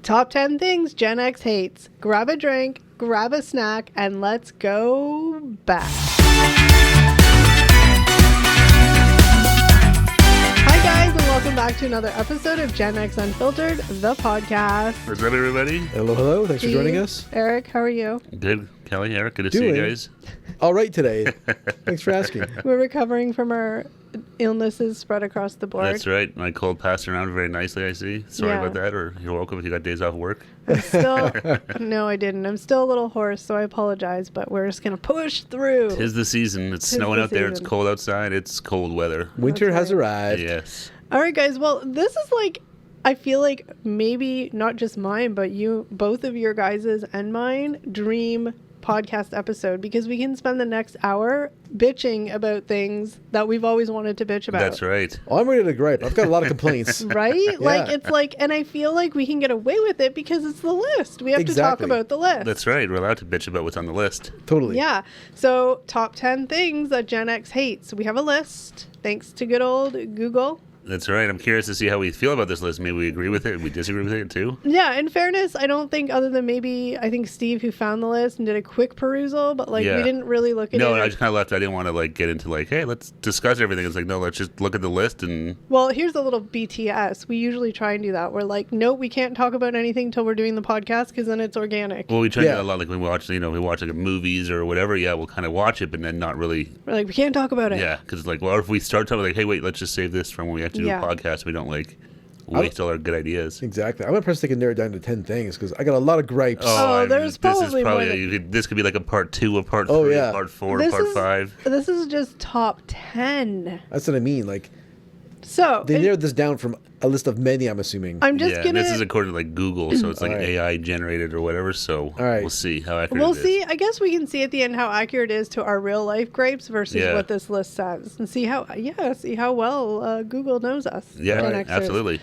Top 10 things Gen X hates. Grab a drink, grab a snack, and let's go back. Hi guys, and welcome back to another episode of Gen X Unfiltered, the podcast. What's up, everybody? Hello. Thanks for joining us. Eric, how are you? Good. Kelly, Eric, good to see you guys. All right today. Thanks for asking. We're recovering from our illnesses spread across the board. That's right. My cold passed around very nicely, I see. Sorry Yeah. about that, or you're welcome if you got days off work. I'm still, no, I didn't. I'm still a little hoarse, so I apologize, but we're just going to push through. 'Tis the season. It's Tis snowing the out there. It's season. cold outside. It's cold weather. Winter That's has right. arrived. Yes. All right, guys. Well, this is like, I feel like maybe not just mine, but both of your guys's and mine dream podcast episode, because we can spend the next hour bitching about things that we've always wanted to bitch about. That's right. Oh, I'm ready to gripe. I've got a lot of complaints. Right? Like, Yeah. it's like, and I feel like we can get away with it because it's the list. We have to talk Exactly. about the list. That's right. We're allowed to bitch about what's on the list. Totally. Yeah. So, top 10 things that Gen X hates. We have a list, thanks to good old Google. That's right. I'm curious to see how we feel about this list. Maybe we agree with it. We disagree with it, too. Yeah, in fairness, I don't think, other than maybe, I think Steve, who found the list and did a quick perusal, but, like, Yeah. we didn't really look at No, it. I just kind of left. I didn't want to, like, get into, like, hey, let's discuss everything. It's like, no, let's just look at the list and... Well, here's a little BTS. We usually try and do that. We're like, nope, we can't talk about anything until we're doing the podcast, because then it's organic. Well, we try to Yeah. do a lot, like, we watch, like, movies or whatever. Yeah, we'll kind of watch it, but then not really... We're like, we can't talk about it. Yeah, because like, well, if we start talking like, hey, wait, let's just save this from when we have to do Yeah. a podcast. We don't like waste all our good ideas. Exactly. I'm impressed they can narrow it down to 10 things because I got a lot of gripes. Oh, there's probably more this could be like a part 2, a part Oh, 3, yeah. a part 4, This part is- 5. This is just top 10. That's what I mean. Like, So, they narrowed this down from a list of many, I'm assuming. I'm just Yeah, going this is to... according to like Google, so it's like All right. AI generated or whatever. So All right. we'll see how accurate We'll it is. see. I guess we can see at the end how accurate it is to our real life gripes versus Yeah. what this list says, and see how well Google knows us. Yeah, Gen right, Xers. absolutely.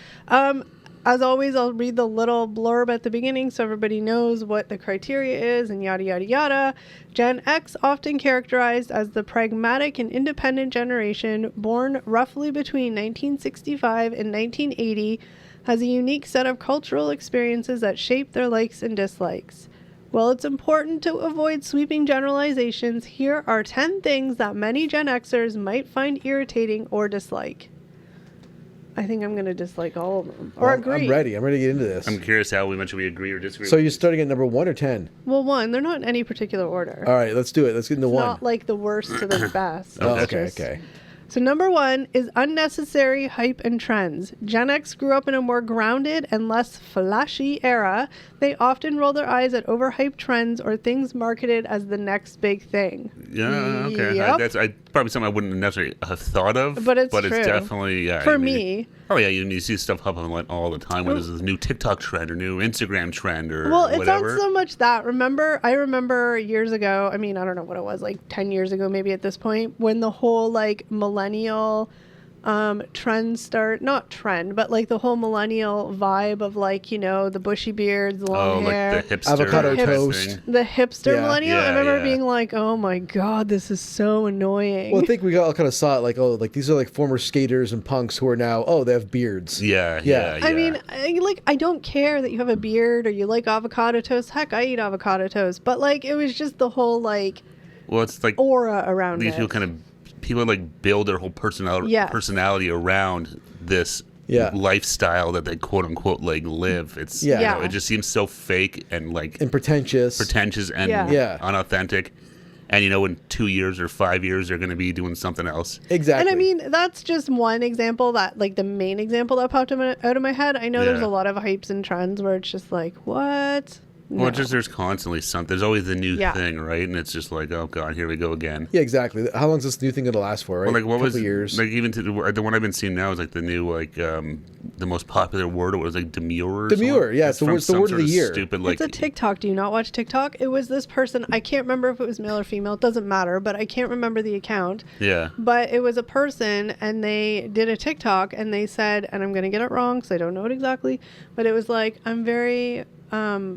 As always, I'll read the little blurb at the beginning so everybody knows what the criteria is and yada yada yada. Gen X, often characterized as the pragmatic and independent generation born roughly between 1965 and 1980, has a unique set of cultural experiences that shape their likes and dislikes. While it's important to avoid sweeping generalizations, here are 10 things that many Gen Xers might find irritating or dislike. I think I'm going to dislike all of them. Or Well, agree. I'm ready. I'm ready to get into this. I'm curious how much we agree or disagree. So you're starting at number 1 or 10? Well, one, they're not in any particular order. All right, let's do it. Let's get into It's 1. not like the worst to the best. Oh, It's okay, just- okay. So number 1 is unnecessary hype and trends. Gen X grew up in a more grounded and less flashy era. They often roll their eyes at overhyped trends or things marketed as the next big thing. Yeah, okay. Yep. That's probably something I wouldn't necessarily have thought of. But it's But true. it's definitely, yeah. For I mean, me. Oh, yeah, you see stuff pop up all the time when there's this new TikTok trend or new Instagram trend or Well, it's whatever. not so much that. I remember years ago, I mean, I don't know what it was, like 10 years ago maybe at this point, when the whole like millennial not trend, but like the whole millennial vibe of like, you know, the bushy beards, the long hair. Like the hipster Avocado type toast. thing. The hipster Yeah. millennial. I Yeah, remember yeah. being like, oh my God, this is so annoying. Well, I think we all kind of saw it like, oh, like these are like former skaters and punks who are now, oh, they have beards. Yeah. I mean, I don't care that you have a beard or you like avocado toast. Heck, I eat avocado toast. But like, it was just the whole like well, it's like aura around these it. people like build their whole personality around this Yeah. lifestyle that they quote unquote like live. It's Yeah. you know, Yeah. it just seems so fake and like And pretentious. and Yeah. unauthentic. And you know, in 2 years or 5 years, they're going to be doing something else. Exactly. And I mean, that's just one example that, like, the main example that popped out of my head. I know there's Yeah. a lot of hypes and trends where it's just like, what? Well, No. it's just there's constantly something. There's always the new Yeah. thing, right? And it's just like, oh god, here we go again. Yeah, exactly. How long is this new thing going to last for, right? Well, like what a couple was years. like even to the one I've been seeing now is like the new like the most popular word. It was like demure. Or Demure, something. yeah, it's the from word- it's the some word of sort the year. Stupid like It's a TikTok. Do you not watch TikTok? It was this person. I can't remember if it was male or female. It doesn't matter, but I can't remember the account. yeah. But it was a person, and they did a TikTok, and they said, and I'm going to get it wrong because I don't know it exactly, but it was like, I'm very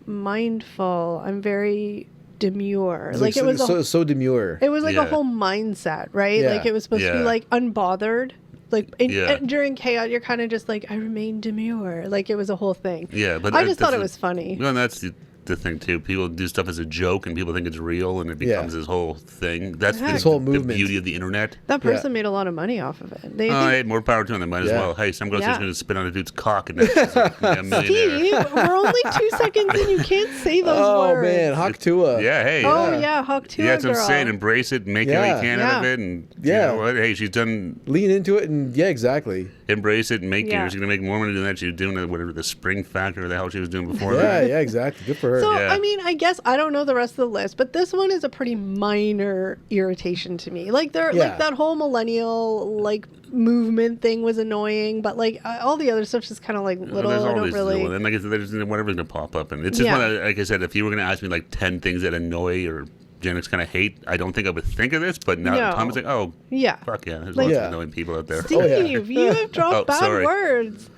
mindful. I'm very demure. It's Like it was so demure. it was like a Yeah. whole mindset, right? Yeah. Like it was supposed to be Yeah. like unbothered. Like Yeah. during chaos, you're kind of just like, I remain demure. Like it was a whole thing. Yeah, but I just thought that's it was funny. Well, that's the thing too. People do stuff as a joke, and people think it's real, and it becomes this whole thing. That's This whole the movement. beauty of the internet. That person made a lot of money off of it. They Hey, more power to them. They might as Yeah. well. Hey, some girl's Yeah. just going to spit on a dude's cock and that's like, a millionaire. Steve, we're only 2 seconds in. You can't say those Oh words. man, Hawk Tua. Yeah, hey. Oh yeah, Hawk Tua Yeah, that's what girl. I'm saying. Embrace it, make Yeah. what you can out of Yeah. it, and Yeah. you know what? Hey, she's done. Lean into it and yeah, exactly. Embrace it and make Yeah. it. She's gonna make more money doing that. She was doing whatever the Spring Factor or the hell she was doing before Yeah, that. yeah, exactly. Good for her. So Yeah. I mean, I guess I don't know the rest of the list, but this one is a pretty minor irritation to me. Like Yeah. like that whole millennial like movement thing was annoying, but like all the other stuff's just kind of like little. There's I all don't these really. little, and like I said, there's whatever's gonna pop up, and it's just Yeah. one of, like I said, if you were gonna ask me like 10 things that annoy or Gen X kind of hate, I don't think I would think of this. But now No. Tom's like, oh, Yeah. fuck yeah, there's Like- lots Yeah. of annoying people out there. Steve, yeah. you have dropped Oh, bad sorry. words.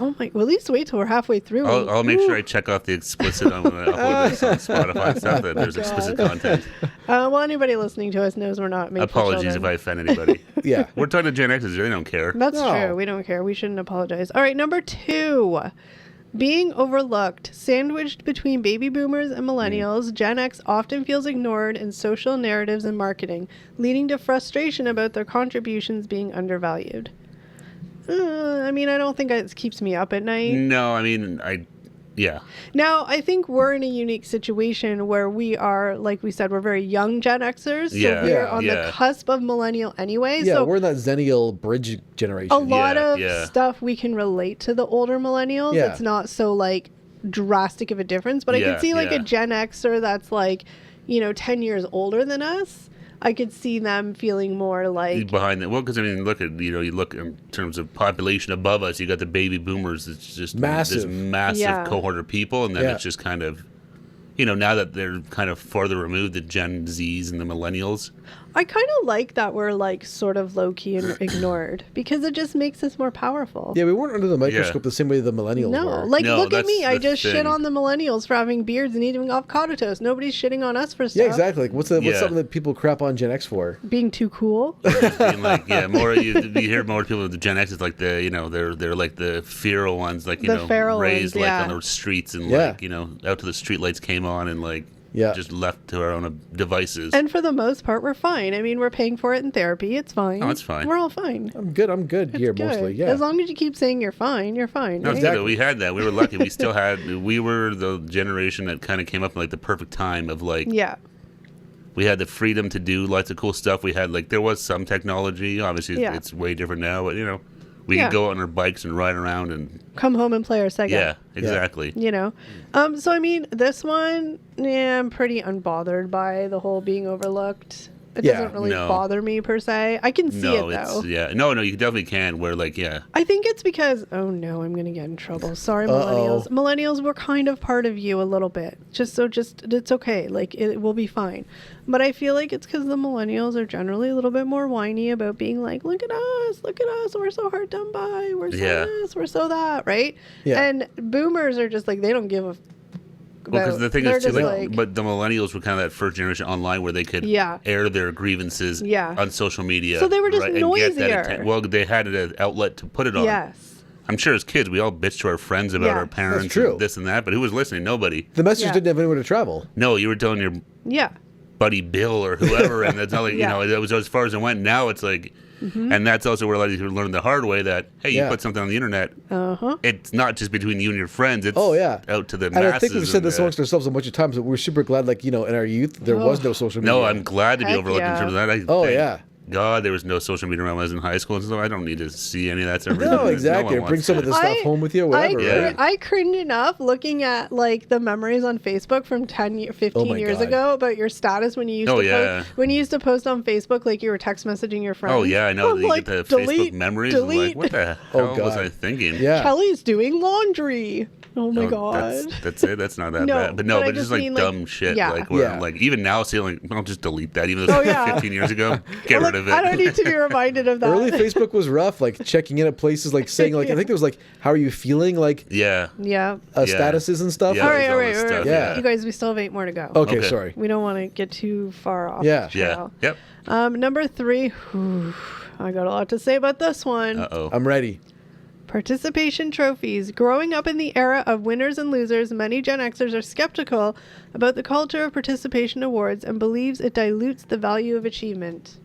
Oh my! Well, at least wait till we're halfway through. I'll make sure I Ooh. check off the explicit on when I upload this on Spotify and stuff that there's explicit content. Well, anybody listening to us knows we're not making Apologies if I children. offend anybody. Yeah. We're talking to Gen X's, they don't care. That's No. true. We don't care. We shouldn't apologize. All right, number 2. Being overlooked, sandwiched between baby boomers and millennials, Gen X often feels ignored in social narratives and marketing, leading to frustration about their contributions being undervalued. I mean, I don't think it keeps me up at night. No, I mean, yeah. Now, I think we're in a unique situation where we are, like we said, we're very young Gen Xers. So Yeah, we're yeah, on yeah. the cusp of millennial anyway. Yeah, so we're in that Zennial bridge generation. a lot Yeah, of yeah. stuff we can relate to the older millennials. Yeah. It's not so like drastic of a difference, but I Yeah, could see like yeah. a Gen Xer that's like, 10 years older than us. I could see them feeling more like, Behind that, well, because I mean, you look in terms of population above us. You got the baby boomers. It's just Massive. this massive Yeah. cohort of people, and then Yeah. it's just kind of, now that they're kind of farther removed, the Gen Zs and the millennials. I kind of like that we're like sort of low key and ignored because it just makes us more powerful. Yeah, we weren't under the microscope the same way the millennials No, were. like No, look at that's me. I the just shit thing. on the millennials for having beards and eating avocado toast. Nobody's shitting on us for stuff. Yeah, exactly. Like, what's Yeah. something that people crap on Gen X for? Being too cool. Being like, yeah, more you hear more people with the Gen X is like they're like the feral ones, like The feral raised ones, like yeah. on the streets and Yeah. like out to the street lights came on and like Yeah. just left to our own devices. And for the most part, we're fine. I mean, we're paying for it in therapy. It's fine. Oh, it's fine. We're all fine. I'm good here Good. mostly. Yeah. As long as you keep saying you're fine, you're fine. No, right? it's good that we had that. We were lucky. We were the generation that kind of came up in like the perfect time of like Yeah. we had the freedom to do lots of cool stuff. We had like there was some technology. Obviously, Yeah. it's way different now, but we Yeah. could go on our bikes and ride around and Come home and play our Sega. yeah, exactly. So I mean, this one, I'm pretty unbothered by the whole being overlooked. It Yeah, doesn't really no. bother me per se. I can see No, it though. it's yeah. No, you definitely can. Where like yeah. I think it's because, oh no, I'm going to get in trouble. Sorry, Uh-oh. millennials. Millennials were kind of part of you a little bit. Just, it's okay. Like, it will be fine. But I feel like it's because the millennials are generally a little bit more whiny about being like, look at us, we're so hard done by, we're so Yeah. this, we're so that, right? Yeah. And boomers are just like, they don't give a Well, because the thing they're is, too, just like, but the millennials were kind of that first generation online where they could Yeah. air their grievances Yeah. on social media. So they were just and get that noisier. well, they had an outlet to put it on. Yes. I'm sure as kids, we all bitched to our friends about Yeah. our parents That's true. and this and that, but who was listening? Nobody. The messengers Yeah. didn't have anywhere to travel. No, you were telling your Yeah. buddy Bill or whoever, and that's not like, Yeah. it was as far as it went. Now it's like, and that's also where a lot of people learn the hard way that, hey, you Yeah. put something on the internet, Uh-huh. it's not just between you and your friends, it's Oh, yeah. out to the And masses. I think we've said and, this amongst ourselves a bunch of times, but we're super glad, like, in our youth, there was no social media. No, I'm glad to be Heck overlooked in yeah. terms of that. Oh, thank yeah. God, there was no social media when I was in high school, and so I don't need to see any of that stuff. No, exactly. one Bring wants some to. of this stuff home with you or whatever, Yeah. right? I cringe enough looking at like the memories on Facebook from 15 Oh my years God. ago about your status when you used Oh, to yeah. post, when you used to post on Facebook like you were text messaging your friends. Oh, yeah, I know. I'm You like, get the delete, Facebook memories. I'm delete. like, what the Oh, hell was God. I thinking? Yeah. Kelly's doing laundry. Oh my Oh, God. That's it. That's not that No, bad. But no, but I but just just like mean, like, dumb shit. yeah. Like where Yeah. I'm like, even now, seeing like, I'll just delete that. Even though Oh, it's yeah. 15 years ago, get Like, rid of it. I don't need to be reminded of that. Early Facebook was rough, like checking in at places, like saying, like, I think there was like, how are you feeling? Like, Yeah. Yeah. Yeah. statuses and stuff. Yeah. All right, there's all all right, this all right. stuff, yeah. You guys, we still have 8 more to go. Okay, Okay. sorry. We don't want to get too far off. Yeah. the Yeah. trail. Yep. Number 3. I got a lot to say about this one. Uh-oh. I'm ready. Participation trophies. Growing up in the era of winners and losers, many Gen Xers are skeptical about the culture of participation awards and believes it dilutes the value of achievement.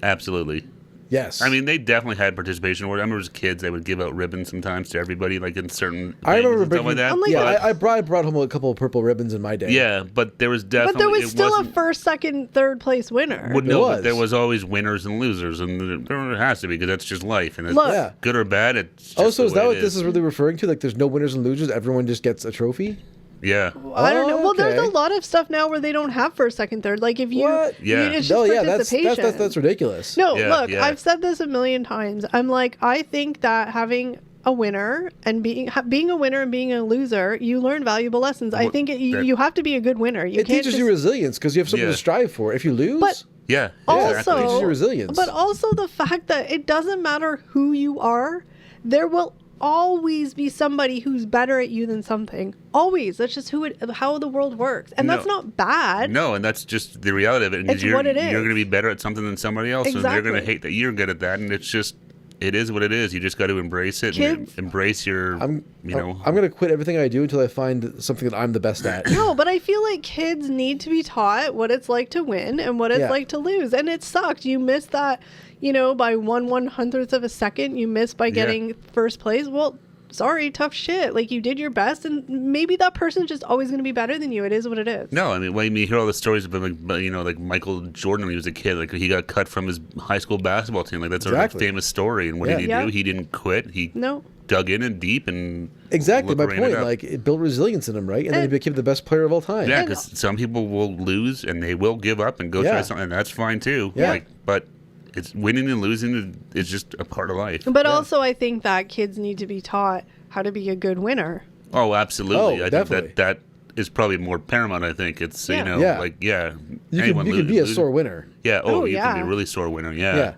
Absolutely. Yes. I mean, they definitely had participation awards. I remember as kids, they would give out ribbons sometimes to everybody, like in certain I remember things and stuff like that. Unlike- yeah, But- I brought home a couple of purple ribbons in my day. yeah, but there was definitely... But there was it still a wasn't- first, second, third place winner. Well, There no, was. but there was always winners and losers, and there has to be, because that's just life. And it's Look. Yeah. good or bad, it's just Oh, so the is that way what it this is really referring to? Like, there's no winners and losers. Everyone just gets a trophy. Yeah. I don't know. Oh, Well, there's a okay. lot of stuff now where they don't have first, second, third. Like if you, What? Yeah. it's just No, yeah, that's participation. that's ridiculous. No, Yeah, look, yeah. I've said this a million times. I'm like, I think that having a winner and being a winner and being a loser, you learn valuable lessons. I Well, think that- you have to be a good winner. You It can't teaches just, you resilience because you have something Yeah. to strive for. If you lose, But Yeah. also, exactly. Teaches you resilience. but also the fact that it doesn't matter who you are, there will always be somebody who's better at you than something. Always. That's just how the world works, and that's No. not bad. No, and that's just the reality of it. And It's you're, what it You're is. going to be better at something than somebody else, and they're going to Exactly. hate that you're good at that. And it's just, it is what it is. You just got to embrace it and Kids- embrace your, I'm know. I'm gonna quit everything I do until I find something that I'm the best at. No, but I feel like kids need to be taught what it's like to win and what it's Yeah. like to lose. And it sucked. You missed that, by 1/100th of a second. You missed by getting first place. Well, sorry, tough shit. Like you did your best, and maybe that person's just always going to be better than you. It is what it is. No, I mean, when you hear all the stories about, like Michael Jordan when he was a kid, like he got cut from his high school basketball team. Like that's a Exactly. famous story. And what Yeah. did he Yeah. do? He didn't quit. He No. dug in and deep and Exactly my liberated point. up. Like it built resilience in him, right? And then he And- became the best player of all time. Yeah, And- because some people will lose and they will give up and go Yeah. try something, and that's fine too. Yeah. Like, but it's winning and losing is just a part of life. But Yeah. also, I think that kids need to be taught how to be a good winner. Oh, absolutely. Oh, I definitely. think that is probably more paramount. I think it's Yeah. Yeah. You anyone can be a lose- sore winner. Yeah. Oh, You can be yeah. a really sore winner. Yeah. Yeah.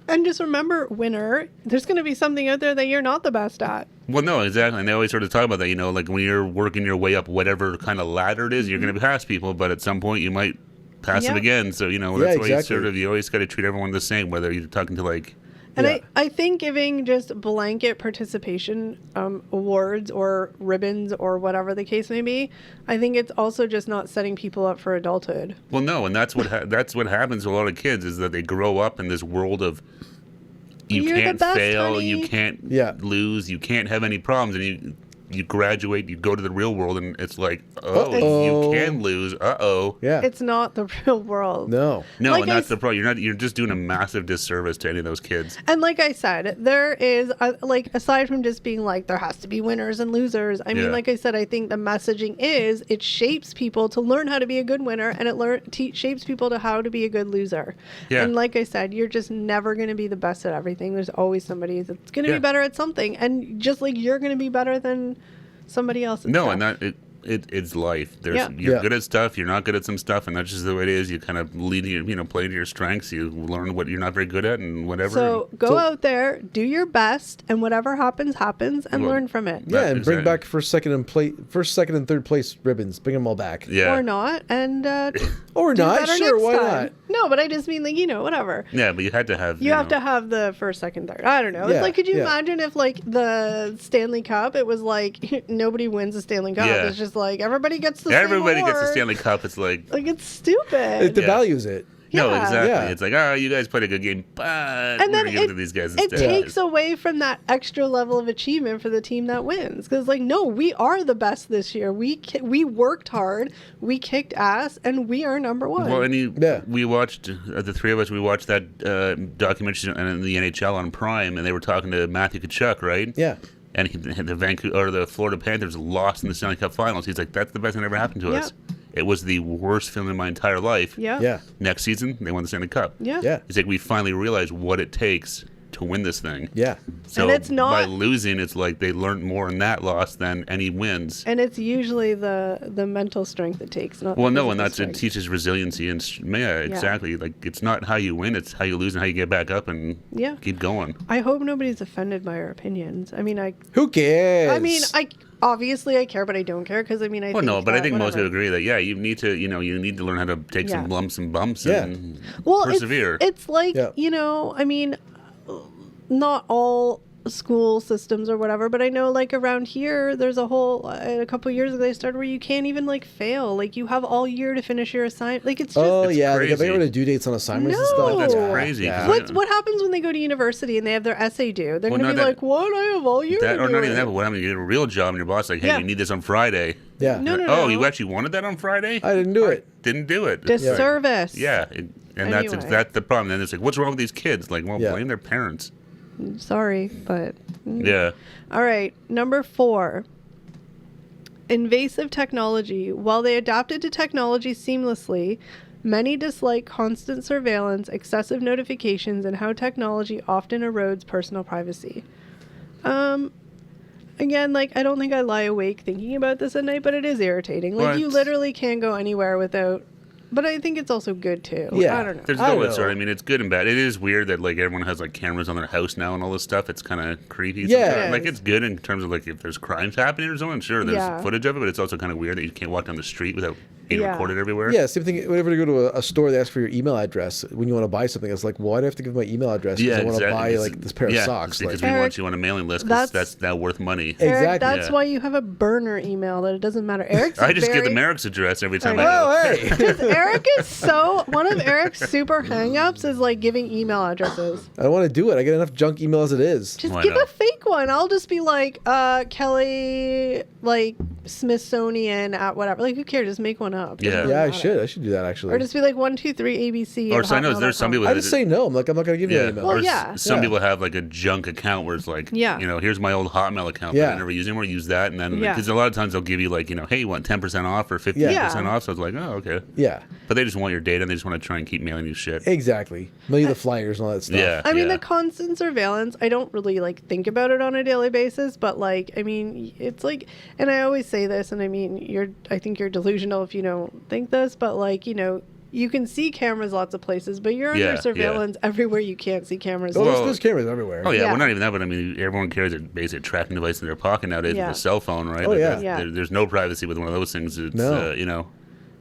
And just remember, winner, there's going to be something out there that you're not the best at. Well, no, exactly. And they always sort of talk about that. Like when you're working your way up, whatever kind of ladder it is, you're going to pass people, but at some point you might pass them Yeah. again. So that's why exactly. you always got to treat everyone the same, whether you're talking to like. And Yeah. I think giving just blanket participation awards or ribbons or whatever the case may be, I think it's also just not setting people up for adulthood. Well, no, and that's what happens to a lot of kids is that they grow up in this world of you You're the can't best, fail, honey. you can't Yeah. lose, you can't have any problems, and you graduate, you go to the real world, and it's like, Uh-oh. you can lose, Yeah. It's not the real world. No. No, Like and I that's s- the problem. You're just doing a massive disservice to any of those kids. And like I said, there is, aside from just being like, there has to be winners and losers. I mean, Yeah. like I said, I think the messaging is it shapes people to learn how to be a good winner and it shapes people to how to be a good loser. Yeah. And like I said, you're just never going to be the best at everything. There's always somebody that's going to Yeah. be better at something. And just like you're going to be better than somebody else. at No, stuff. and that it's life. Yeah. You're Yeah. good at stuff. You're not good at some stuff, and that's just the way it is. You kind of play to your strengths. You learn what you're not very good at, and whatever. So go So- out there, do your best, and whatever happens, and Well, learn from it. Yeah, and bring Exactly. back first, second, and third place ribbons. Bring them all back. yeah, Or not, and Or do not. better Sure, next why time. not? No, but I just mean whatever. yeah, but you had to have. You have to have the first, second, third. I don't know. Yeah, It's like, could you yeah. imagine if like the Stanley Cup, it was like nobody wins the Stanley Cup. Yeah. It's just like everybody gets the Everybody same gets the award. Stanley Cup. It's like Like it's stupid. It devalues it. no, Yeah. exactly. Yeah. It's like you guys played a good game, but and we're then gonna give it to these guys it instead. takes away from that extra level of achievement for the team that wins. Because like, no, we are the best this year. We worked hard, we kicked ass, and we are number one. Well, Yeah. we watched the three of us. We watched that documentary on the NHL on Prime, and they were talking to Matthew Tkachuk, right? Yeah. And the Florida Panthers lost in the Stanley Cup Finals. He's like, that's the best thing that ever happened to Yeah. us. It was the worst feeling in my entire life. yeah. Yeah. Next season, they won the Stanley Cup. Yeah. Yeah. He's like, we finally realized what it takes to win this thing. Yeah. So And it's not- by losing, it's like they learned more in that loss than any wins. And it's usually the mental strength it takes, not Well, the no, and physical it strength. teaches resiliency and exactly. Like it's not how you win; it's how you lose and how you get back up and Yeah. keep going. I hope nobody's offended by our opinions. I mean, Who cares? obviously I care, but I don't care because I mean I Well, think no, but I that think most whatever. would agree that you need to you need to learn how to take Yeah. some lumps and bumps Yeah. and well, persevere. It's like Yeah. I mean, not all school systems or whatever, but I know like around here there's a whole a couple years ago they started where you can't even like fail, like you have all year to finish your assignment, like it's just Oh It's yeah, they get crazy. rid of due dates on assignments and No. stuff. That's Yeah, crazy, Yeah. 'cause what happens when they go to university and they have their essay due? They're Well, gonna no, be that- like, what? I have all year that, to or do not it. even that, but what happens? You get a real job and your boss like, hey, Yeah. we need this on Friday. Yeah. No, no, Oh, no. you actually wanted that on Friday? I didn't do Or it. Didn't do it. Disservice. Yeah, and Anyway. that's the problem. Then it's like, what's wrong with these kids? Like, well, Yeah. blame their parents. Sorry, but Yeah. all right. Number 4. Invasive technology. While they adapted to technology seamlessly, many dislike constant surveillance, excessive notifications, and how technology often erodes personal privacy. Again, like I don't think I lie awake thinking about this at night, but it is irritating. Like Well, you it's- literally can't go anywhere without. But I think it's also good too. Yeah. I don't know. There's I no don't way sort. know. I mean, it's good and bad. It is weird that like everyone has like cameras on their house now and all this stuff. It's kind of creepy. Yeah. sometimes. It Like is. it's good in terms of like if there's crimes happening or something. Sure, there's Yeah. footage of it, but it's also kind of weird that you can't walk down the street without being Yeah. recorded everywhere. Yeah, same thing. Whenever you go to a store, they ask for your email address when you want to buy something. It's like, why do I have to give my email address? Because Yeah, I want exactly. to buy like this pair of socks. Because Like, we Eric, want you on a mailing list because that's- that's now worth money. Hey, Eric, Exactly. that's Yeah. why you have a burner email that it doesn't matter. Eric's I just give very- them Eric's address every time I I know. go. oh hey, Because Eric is one of Eric's super hang-ups is like giving email addresses. I don't want to do it. I get enough junk email as it is. Just Why give not? a fake one. I'll just be like, Kelly, like Smithsonian at whatever. Like, who cares? Just make one up. Doesn't Yeah. really Yeah, I matter. should. I should do that actually. Or just be like 123 ABC. Or at so I know hotmail.com. there's some people I that just say no. I'm like, I'm not going to give you yeah, an email. Well, or yeah. some Yeah. people have like a junk account where it's like, Yeah. here's my old Hotmail account Yeah. that I never use anymore. Use that, and then Yeah. because a lot of times they'll give you like, hey, you want 10% off or 15% Yeah. off? So it's like, oh, okay. Yeah, But they just want your data and they just want to try and keep mailing you shit. exactly. Mail you the flyers and all that stuff. Yeah. I mean, the constant surveillance, I don't really like think about it on a daily basis, but like, I mean, it's like, and I always say this, and I mean, I think you're delusional if you don't think this, but like, you can see cameras lots of places, but you're Yeah, under yeah. surveillance everywhere you can't see cameras. Oh, Well- there's cameras everywhere. Oh yeah, Yeah. well not even that, but I mean everyone carries a basic tracking device in their pocket nowadays Yeah. with a cell phone, right? Oh, Like, yeah. there's- Yeah. there's no privacy with one of those things. It's No.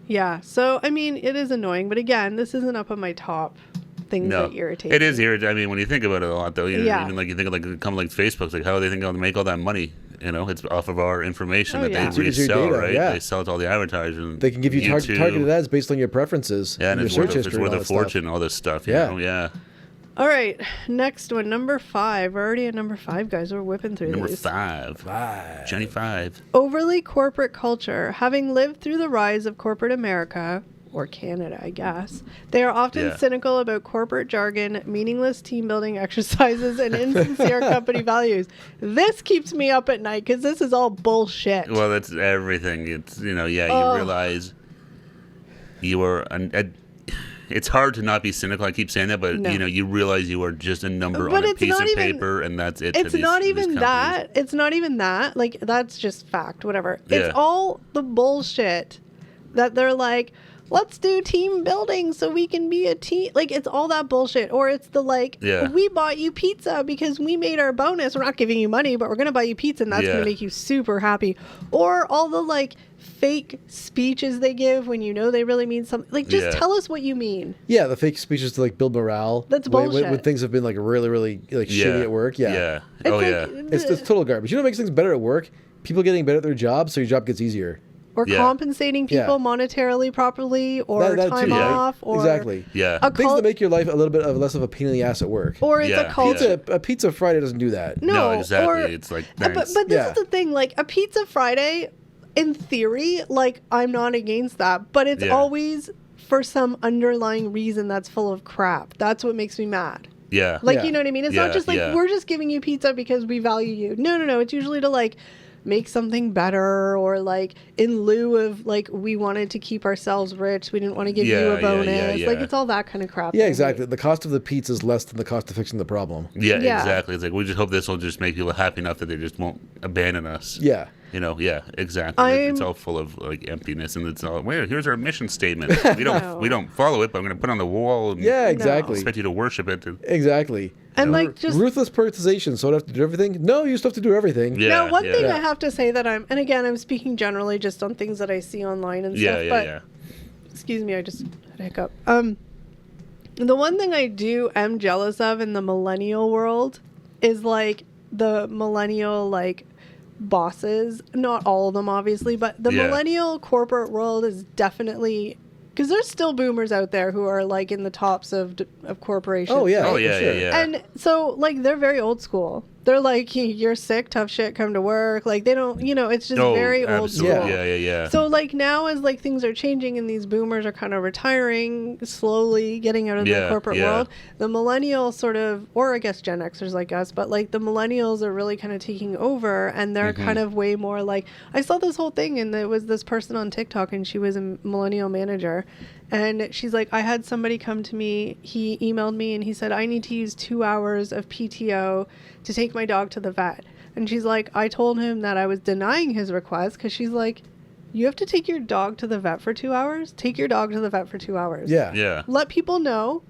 Yeah. So, I mean, it is annoying, but again, this isn't up on my top things no, that irritate it is me. irritating. I mean, when you think about it a lot, though, Yeah. even like you think of like a company like Facebook's, like how do they think they'll make all that money? It's off of our information Oh, that yeah. they It's your resell, data, right? yeah. They sell it to all the advertisers. And They can give you YouTube. targeted ads based on your preferences. Yeah, and your it's search worth, history. it's and worth all a that stuff. fortune, all this stuff. Yeah. Yeah. All right. Next one, number 5. We're already at number 5, guys. We're whipping through Number these. 5. Jenny 5. Overly corporate culture. Having lived through the rise of corporate America, or Canada, I guess, they are often Yeah. cynical about corporate jargon, meaningless team building exercises, and insincere company values. This keeps me up at night because this is all bullshit. Well, that's everything. It's, you Oh. realize you are, it's hard to not be cynical. I keep saying that, but, No. You realize you are just a number But on a it's piece not of even- paper, and that's it. to It's these- not these even companies. that. It's not even that. Like, that's just fact, whatever. Yeah. It's all the bullshit that they're like, let's do team building so we can be a team. Like, it's all that bullshit. Or it's the like, Yeah. we bought you pizza because we made our bonus. We're not giving you money, but we're going to buy you pizza and that's going Yeah. to make you super happy. Or all the like fake speeches they give when they really mean something. Like, just Yeah. tell us what you mean. Yeah, the fake speeches to like build morale. That's when bullshit. things have been like really, really like Yeah. shitty at work. Yeah. Yeah. It's Oh, like, yeah. It's total garbage. You know what makes things better at work? People getting better at their job, so your job gets easier. Or Yeah. compensating people Yeah. monetarily properly, or That time too, yeah. off, or Exactly. Yeah. a Things cult, that make your life a little bit of less of a pain in the ass at work. or it's Yeah. a culture. A pizza Friday doesn't do that. No, exactly. or- It's like, but thanks. but this Yeah. is the thing. Like a Pizza Friday, in theory, like I'm not against that, but it's Yeah. always for some underlying reason that's full of crap. That's what makes me mad. yeah. Like, Yeah. you know what I mean? It's Yeah, not just like yeah. we're just giving you pizza because we value you. No. It's usually to like make something better, or like in lieu of like we wanted to keep ourselves rich, we didn't want to give you a bonus. Like it's all that kind of crap. Yeah, that I exactly. hate. The cost of the pizza is less than the cost of fixing the problem. Yeah, Yeah. exactly. It's like, we just hope this will just make people happy enough that they just won't abandon us. Yeah. Yeah, exactly. It's I'm- all full of like emptiness, and it's all, well, here's our mission statement. We No. don't follow it, but I'm going to put it on the wall and Yeah, No. exactly. expect you to worship it. Exactly. And like just ruthless prioritization. So I don't have to do everything. No, you still have to do everything. Yeah. now, one thing Yeah. I have to say that and again, I'm speaking generally just on things that I see online and stuff. But excuse me, I just had a hiccup. The one thing I am jealous of in the millennial world is like the millennial like bosses. Not all of them, obviously, but the millennial corporate world is definitely, because there's still boomers out there who are like in the tops of corporations. Oh yeah. Oh for yeah, sure. yeah. And so like they're very old school. They're like, you're sick, tough shit, come to work. Like they don't, it's just very old school. Absolutely. Yeah. So like now as like things are changing and these boomers are kind of retiring slowly, getting out of the corporate world, the millennials sort of, or I guess Gen Xers like us, but like the millennials are really kind of taking over, and they're kind of way more like, I saw this whole thing and there was this person on TikTok and she was a millennial manager. And she's like, I had somebody come to me, he emailed me and he said, I need to use 2 hours of PTO to take my dog to the vet. And she's like, I told him that I was denying his request because she's like, you have to take your dog to the vet for 2 hours? Take your dog to the vet for 2 hours. Yeah. Yeah. Let people know.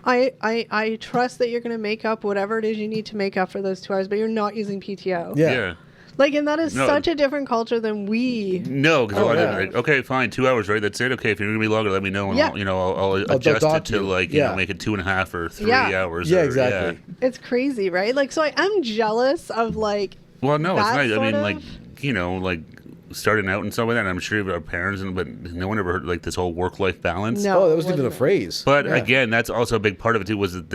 I trust that you're going to make up whatever it is you need to make up for those 2 hours, but you're not using PTO. Yeah. Like, and that is such a different culture than we. No, because yeah. okay, fine, 2 hours, right? That's it. Okay, if you're gonna be longer, let me know, and I'll adjust it to like make it 2.5 or 3 hours. Yeah, or, exactly. It's crazy, right? Like, so I am jealous of like. Well, no, it's that nice. I sort mean, of- like starting out and stuff like that. I'm sure our parents, but no one ever heard like this whole work-life balance. No. Oh, that wasn't even a wasn't. phrase. But Yeah. again, that's also a big part of it too. Was that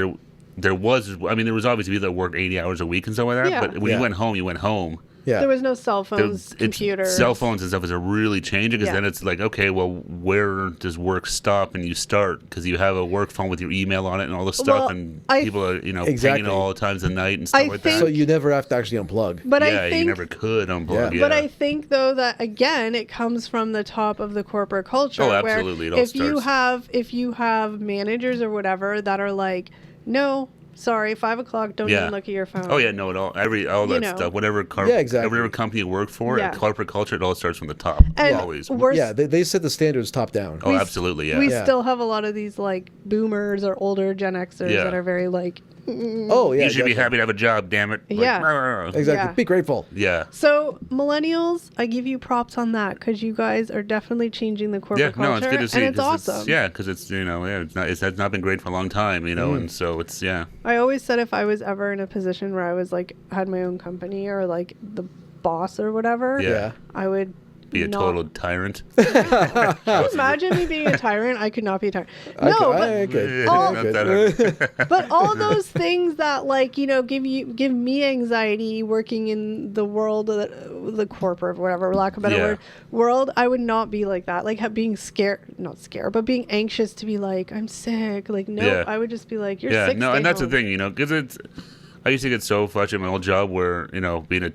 there was obviously people that worked 80 hours a week and stuff like that. Yeah. But when you went home. Yeah. There was no cell phones, computers. Cell phones and stuff is really changing because Yeah. then it's like, okay, well, where does work stop and you start? Because you have a work phone with your email on it and all this stuff, Well, and I- people are Exactly. pinging all times of night and stuff I like think- that. So you never have to actually unplug. But yeah, I think, you never could unplug. Yeah. Yeah. but I think though that again, it comes from the top of the corporate culture. Oh, where absolutely. It all if you starts- have managers or whatever that are like, no, sorry, 5 o'clock, don't even look at your phone. Oh yeah, no, all that stuff, whatever exactly. whatever company you work for, Yeah. corporate culture, it all starts from the top, And always. we're They set the standards top down. Oh, we- absolutely, yeah. we Yeah. still have a lot of these like boomers or older Gen Xers Yeah. that are very like. Oh yeah. you should be definitely. happy to have a job, damn it. Like, Yeah. Exactly. Yeah. Be grateful. Yeah. So millennials, I give you props on that because you guys are definitely changing the corporate Yeah, culture, no, it's good to see. and it's 'cause awesome. because it's it's not been great for a long time, and so it's I always said if I was ever in a position where I was like had my own company or like the boss or whatever, Yeah. I would be a not- total tyrant. Can you imagine me being a tyrant? I could not be a tyrant. No, I but could. all- Not that hard. but all those things that like give me anxiety working in the world of the corporate whatever, for lack of a better word, world, I would not be like that, like being not scared but being anxious to be like I'm sick, like no. Yeah. I would just be like you're Yeah, sick, no, stay and that's home. the thing, because I used to get so frustrated in my old job where being a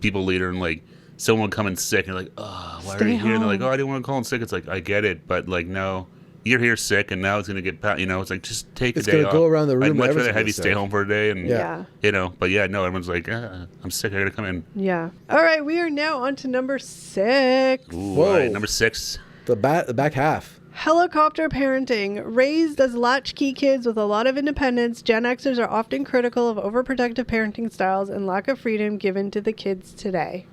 people leader and like someone coming sick and you're like, oh, why are Stay you here? And they're like, home. oh, I didn't want to call in sick. It's like, I get it, but like, no, you're here sick and now it's going to get it's like, just take It's a day gonna off. go around the room I'd and much everyone's rather have gonna you get stay sick. home for a day and Yeah. but yeah, no, everyone's like, I'm sick, I gotta come in. Yeah. All right, we are now on to number 6. Ooh, Whoa. all right, number 6. The back half. Helicopter parenting. Raised as latchkey kids with a lot of independence, Gen Xers are often critical of overprotective parenting styles and lack of freedom given to the kids today.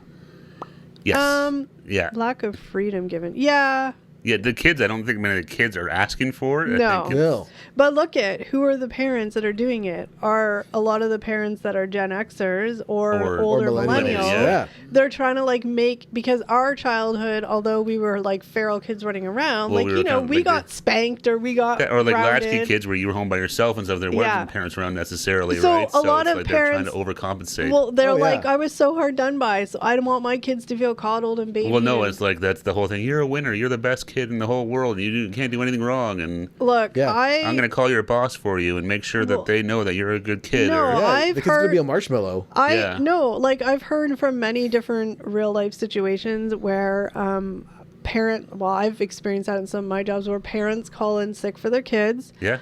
Yes. Yeah. Lack of freedom given. Yeah. Yeah, the kids, I don't think many of the kids are asking for it. No. I think No. But look at who are the parents that are doing it. Are a lot of the parents that are Gen Xers or older millennials, millennials. yeah. They're trying to like make, because our childhood, although we were like feral kids running around, Well, like, we were you know, kind of we like got spanked or we got or like latchkey grounded. kids where you were home by yourself and stuff. There wasn't Yeah. parents around necessarily, So right? a lot it's of like they're trying to parents- overcompensate. Well, they're Oh, yeah. like, I was so hard done by, so I don't want my kids to feel coddled and babied. Well, no, and- it's like that's the whole thing. You're a winner. You're the best kid in the whole world. You can't do anything wrong. And Look, Yeah. I'm going to call your boss for you and make sure Well, that they know that you're a good kid. no, or, Yeah, I've the kid's gonna heard- be a marshmallow. Yeah. I've heard from many different real life situations where I've experienced that in some of my jobs where parents call in sick for their kids. yeah.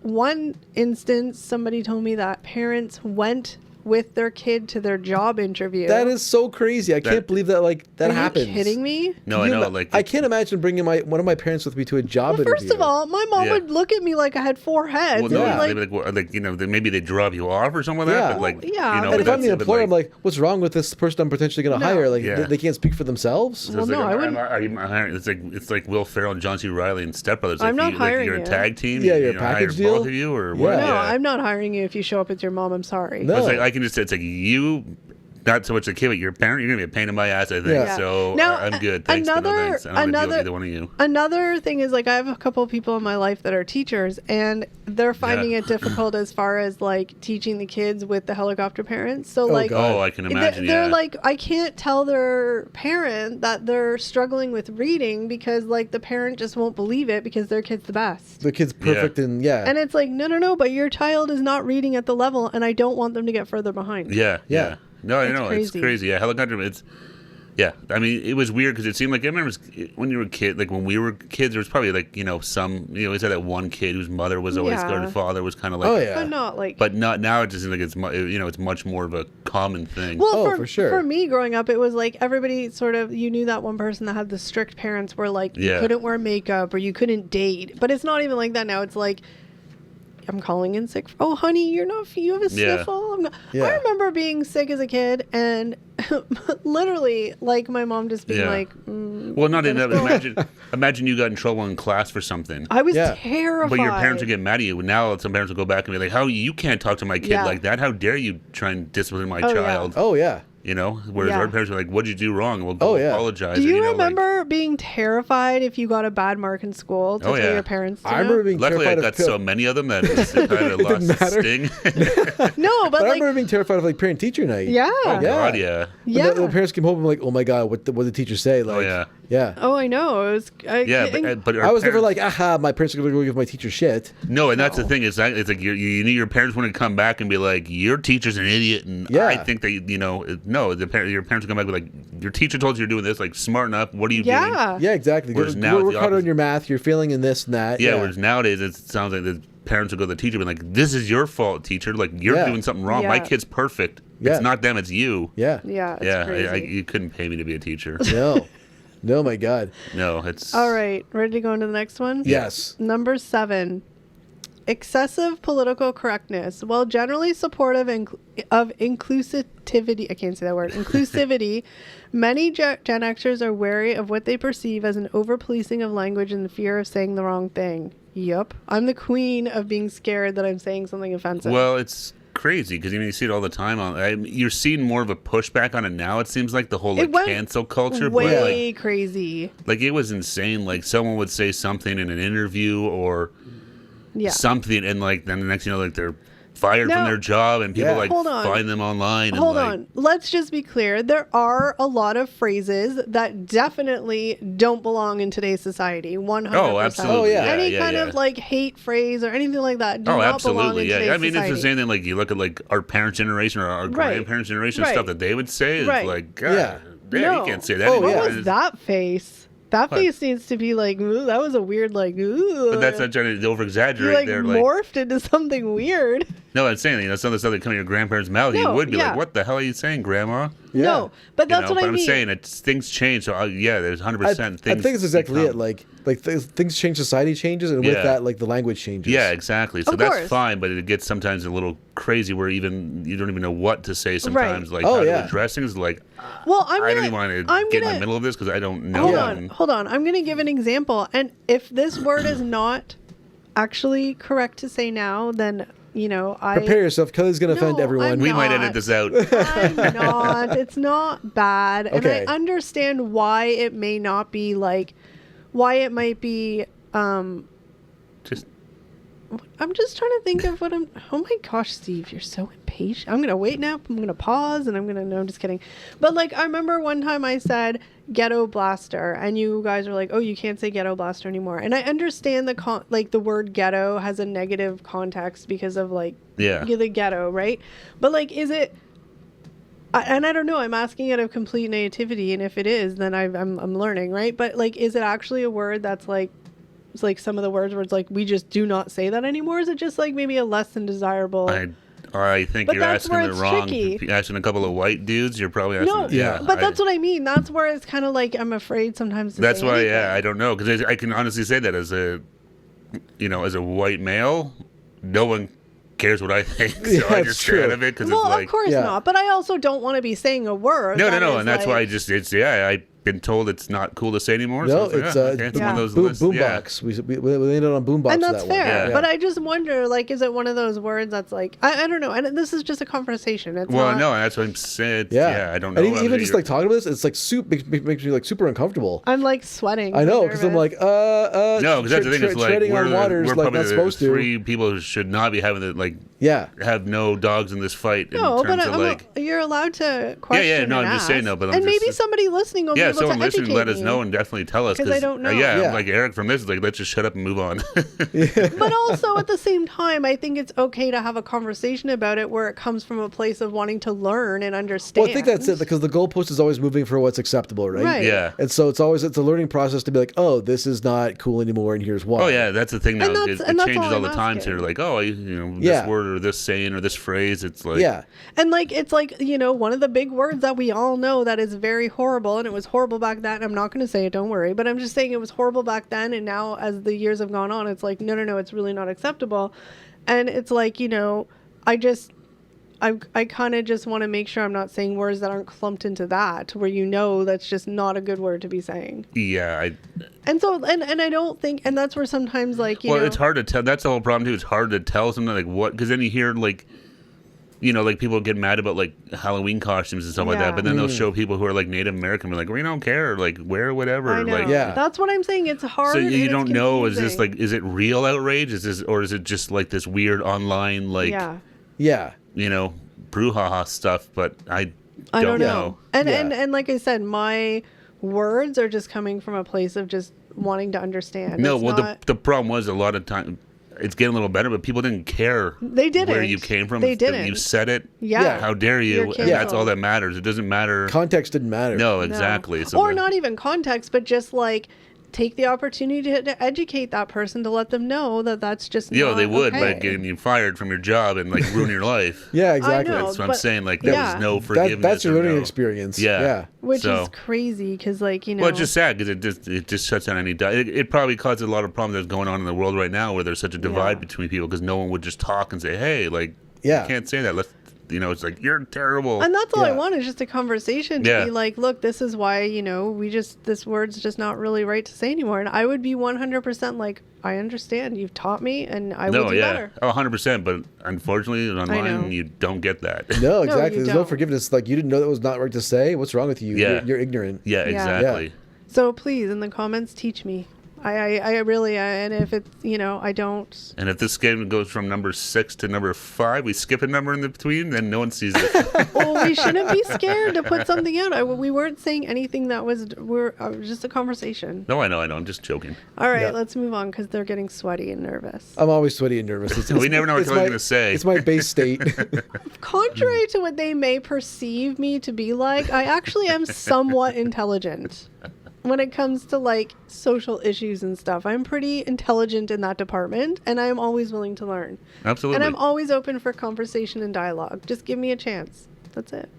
One instance, somebody told me that parents went with their kid to their job interview. That is so crazy. I can't believe that that Are happens. you kidding me? No, I know. Like I can't imagine bringing one of my parents with me to a job Well, interview. first of all, my mom Yeah. would look at me like I had 4 heads. Well, no, Yeah. they'd be like, well, like, you know, maybe they drop you off or something like Yeah. that. But like, Yeah, you know, but and if I'm the that's- but, employer, I'm like, what's wrong with this person I'm potentially going to No. hire? Like, Yeah. they can't speak for themselves? so Well, it's like, no, I wouldn't- are you hiring? It's like Will Ferrell and John C. Reilly and Step Brothers. I'm not hiring you're you. a tag team. Yeah, you you're a know, package hire deal. both of you, or Yeah. what? No, I'm not hiring you if you show up as your mom. I'm sorry. No. It's like I can just say it's like you, not so much the kid, but your parent. You're gonna be a pain in my ass. I think Yeah. so. Now, I'm good. Thanks, but no thanks. I don't wanna deal with either one of you. Another thing is, like, I have a couple of people in my life that are teachers, and they're finding Yeah. it difficult as far as like teaching the kids with the helicopter parents. So like, God. Oh, I can imagine. they're Yeah. like, I can't tell their parent that they're struggling with reading because like the parent just won't believe it because their kid's the best. The kid's perfect and yeah. And it's like, no, but your child is not reading at the level, and I don't want them to get further behind. Yeah. Yeah. No, I It's know it's crazy. crazy. Yeah, helicopter. It's yeah. I mean, it was weird because it seemed like I remember when you were a kid. Like when we were kids, there was probably like always had that one kid whose mother was always Yeah. or father was kind of like. Oh, yeah. But not like. But not now. It just seems like it's much more of a common thing. Well, Oh, for sure. For me growing up, it was like everybody sort of, you knew that one person that had the strict parents were like, you Yeah. couldn't wear makeup or you couldn't date. But it's not even like that now. It's like, I'm calling in sick. Oh, honey, you have a Yeah. sniffle. Yeah. I remember being sick as a kid and literally like my mom just being Yeah. like, Well, not in that. Dennis, Imagine you got in trouble in class for something. I was Yeah. terrified. But your parents would get mad at you. Now some parents will go back and be like, "How you can't talk to my kid Yeah. like that? How dare you try and discipline my Oh, yeah. child?" Oh, yeah. You know, whereas Yeah. our parents were like, "What'd you do wrong? We'll go Oh, yeah. apologize." Do or, you know, like- remember being terrified if you got a bad mark in school to Oh, tell yeah. your parents to I know? remember being Luckily, I terrified got of so many of them that it kind of lost didn't matter. sting. No, but But I like, remember being terrified of like parent teacher night. yeah. Yeah. God, yeah. When Yeah. the parents came home and like, oh my God, what did the teacher say? Like, yeah. Yeah. Oh, I know. It was. Yeah, but our I was never parents- like, aha, my parents are going to go give my teacher shit. No, and that's the No. thing. It's like you knew your parents wouldn't come back and be like, "Your teacher's an idiot," and Yeah. I think that no, your parents would come back and be like, "Your teacher told you you're doing this. Like, smart enough. What are you doing?" Yeah. Yeah, exactly. Whereas now it's Work the hard on opposite. your math. You're failing in this and that. Yeah. Whereas nowadays it sounds like the parents would go to the teacher and be like, "This is your fault, teacher. Like, you're Yeah. doing something wrong. My Yeah. kid's perfect. Yeah. It's not them. It's you." Yeah. Yeah. It's Yeah. crazy. You couldn't pay me to be a teacher. No. No, my God. No, it's All right. Ready to go into the next one? Yes. Number 7. Excessive political correctness. While generally supportive of inclusivity, I can't say that word, inclusivity, many Gen Xers are wary of what they perceive as an over-policing of language and the fear of saying the wrong thing. Yup. I'm the queen of being scared that I'm saying something offensive. Well, it's crazy because you see it all the time. You're seeing more of a pushback on it now. It seems like the whole It went cancel culture. way But crazy. like it was insane. Like someone would say something in an interview or Yeah. something, and like then the next like they're fired Now- from their job, and people Yeah. like Hold on. find them online. Hold and, like, on. Let's just be clear. There are a lot of phrases that definitely don't belong in today's society. 100%. Oh, absolutely. Oh, yeah. Any yeah, kind yeah. of like hate phrase or anything like that do Oh, not belong in absolutely. today's Yeah. I mean, society. it's the same thing. Like you look at like our parents' generation or our Right. grandparents' generation Right. stuff that they would say is Right. like, God, Yeah. you can't say that. Oh, anymore. yeah. What was that face? That What? face needs to be like, ooh, that was a weird like, ooh. But that's not trying to over you exaggerate. like They're morphed into something weird. no, I'm saying some of the stuff that come in your grandparents' mouth, you No, would be yeah. like, "What the hell are you saying, Grandma?" Yeah. No, but that's But what I I'm mean. saying things change. So yeah, there's 100% I things. think it's exactly become- it. Like things change, society changes, and with Yeah. that, like the language changes. Yeah, exactly. So Of that's course. fine, but it gets sometimes a little crazy where even you don't even know what to say sometimes. Like Oh, how yeah. to address things. Like Well, I'm I gonna, don't even want to I'm get in gonna- the middle of this because I don't know. Hold Yeah. on, hold on. I'm going to give an example. And if this word is not actually correct to say now, then, I... Prepare yourself. Kelly's gonna offend No, everyone. I'm We might not. edit this out. I'm not. It's not bad. And Okay. I understand why it may not be like... Why it might be... Just I'm just trying to think of what I'm... Oh my gosh, Steve, you're so impatient. I'm going to wait now. I'm going to pause and I'm going to... No, I'm just kidding. But like, I remember one time I said ghetto blaster and you guys were like, oh, you can't say ghetto blaster anymore. And I understand the word ghetto has a negative context because of like yeah. the ghetto, right? But like, is it... and I don't know. I'm asking out of complete naivety, and if it is, then I'm learning, right? But like, is it actually a word that's like, it's like some of the words where it's like we just do not say that anymore? Is it just like maybe a less than desirable? I think But you're that's asking where it it's wrong. tricky. If you're asking a couple of white dudes, you're probably asking. No, but that's what I mean. That's where it's kind of like I'm afraid sometimes to That's say why, anything. yeah, I don't know, because I can honestly say that as a, as a white male, no one cares what I think, so Yeah, I it's just true. stay out of it because Well, it's like, of course Yeah. not. But I also don't want to be saying a word. no, that is and that's like, why I've been told it's not cool to say anymore. No, so it's okay, it's one of those lists. Yeah. boombox. We landed on boombox. and for that's that one. fair. Yeah. But I just wonder, like, is it one of those words that's like, I don't know. And this is just a conversation. It's Well, not, no, and that's what I'm saying. Yeah. I don't know. And even whether just you're- like talking about this, it's like makes me like super uncomfortable. I'm like sweating. I know, because I'm like, no, because that's the thing. It's like treading on waters we're like probably not the supposed to. 3 people who should not be having the have no dogs in this fight. No, in but terms of like, you're allowed to question. no, and I'm just saying ask. no, but I'm and maybe just- somebody listening will be able someone to listening, educate let us me. know and definitely tell us 'Cause I don't know. Yeah. like Eric from this is like, let's just shut up and move on. But also at the same time, I think it's okay to have a conversation about it where it comes from a place of wanting to learn and understand. Well, I think that's it, because the goalpost is always moving for what's acceptable, right? Right. Yeah. And so it's a learning process to be like, oh, this is not cool anymore, and here's why. Oh yeah, that's the thing now. And It that's- and that's changes all all the I'm time. asking. To like, oh, Yeah. this word or this saying or this phrase. It's like, Yeah. And like it's like, one of the big words that we all know that is very horrible, and it was horrible back then. I'm not going to say it, don't worry, but I'm just saying it was horrible back then, and now as the years have gone on, it's like no, it's really not acceptable. And it's like, I kind of just want to make sure I'm not saying words that aren't clumped into that, where that's just not a good word to be saying. yeah. And so and I don't think, and that's where sometimes like Well, it's hard to tell. That's the whole problem too. It's hard to tell something like what, because then you hear like, like people get mad about like Halloween costumes and stuff like Yeah. that, but then they'll show people who are like Native American, like, we don't care, like wear whatever. I know. Like, Yeah. That's what I'm saying. It's hard. so and you it's don't know. Is this confusing. like, is it real outrage? Or is it just like this weird online like, Yeah. Yeah. brouhaha stuff? But I I don't know. know. And, Yeah. and like I said, my words are just coming from a place of just wanting to understand. No, It's well, not- the problem was a lot of time. It's getting a little better, but people didn't care. They didn't. Where you came from. They It's that didn't. You said it. Yeah. How dare You're you? And that's all canceled. that matters. It doesn't matter. Context didn't matter. No, No. exactly. So or then- not even context, but just like take the opportunity to educate that person, to let them know that that's just Yeah, not they would okay. by getting you fired from your job and like ruin your life. Yeah, exactly. know. That's what I'm but- saying. Like there yeah. was no forgiveness. That's your or learning no- experience. Yeah. Yeah. Which So- is crazy because like, Well, it's just sad because it just shuts down any. It probably causes a lot of problems that's going on in the world right now, where there's such a divide Yeah. between people because no one would just talk and say, "Hey, like, Yeah. you can't say that." Let's, it's like you're terrible. And that's all I Yeah. want is just a conversation to Yeah. be like, look, this is why, this word's just not really right to say anymore. And I would be 100% like, I understand. You've taught me and I will No, do yeah, better. 100%. But unfortunately, know. online you don't get that. No, exactly. you There's no don't. forgiveness. Like, you didn't know that was not right to say. What's wrong with you? Yeah. You're ignorant. Yeah, Yeah. exactly. So please, in the comments, teach me. I really, and if it's, I don't. And if this game goes from number 6 to number 5, we skip a number in the between, then no one sees it. Well, we shouldn't be scared to put something out. We weren't saying anything that was, just a conversation. No, I know. I'm just joking. All right, Yeah. let's move on because they're getting sweaty and nervous. I'm always sweaty and nervous. We never know what it's you're going to say. It's my base state. Contrary to what they may perceive me to be like, I actually am somewhat intelligent when it comes to like social issues and stuff. I'm pretty intelligent in that department, and I'm always willing to learn. Absolutely. And I'm always open for conversation and dialogue. Just give me a chance. That's it.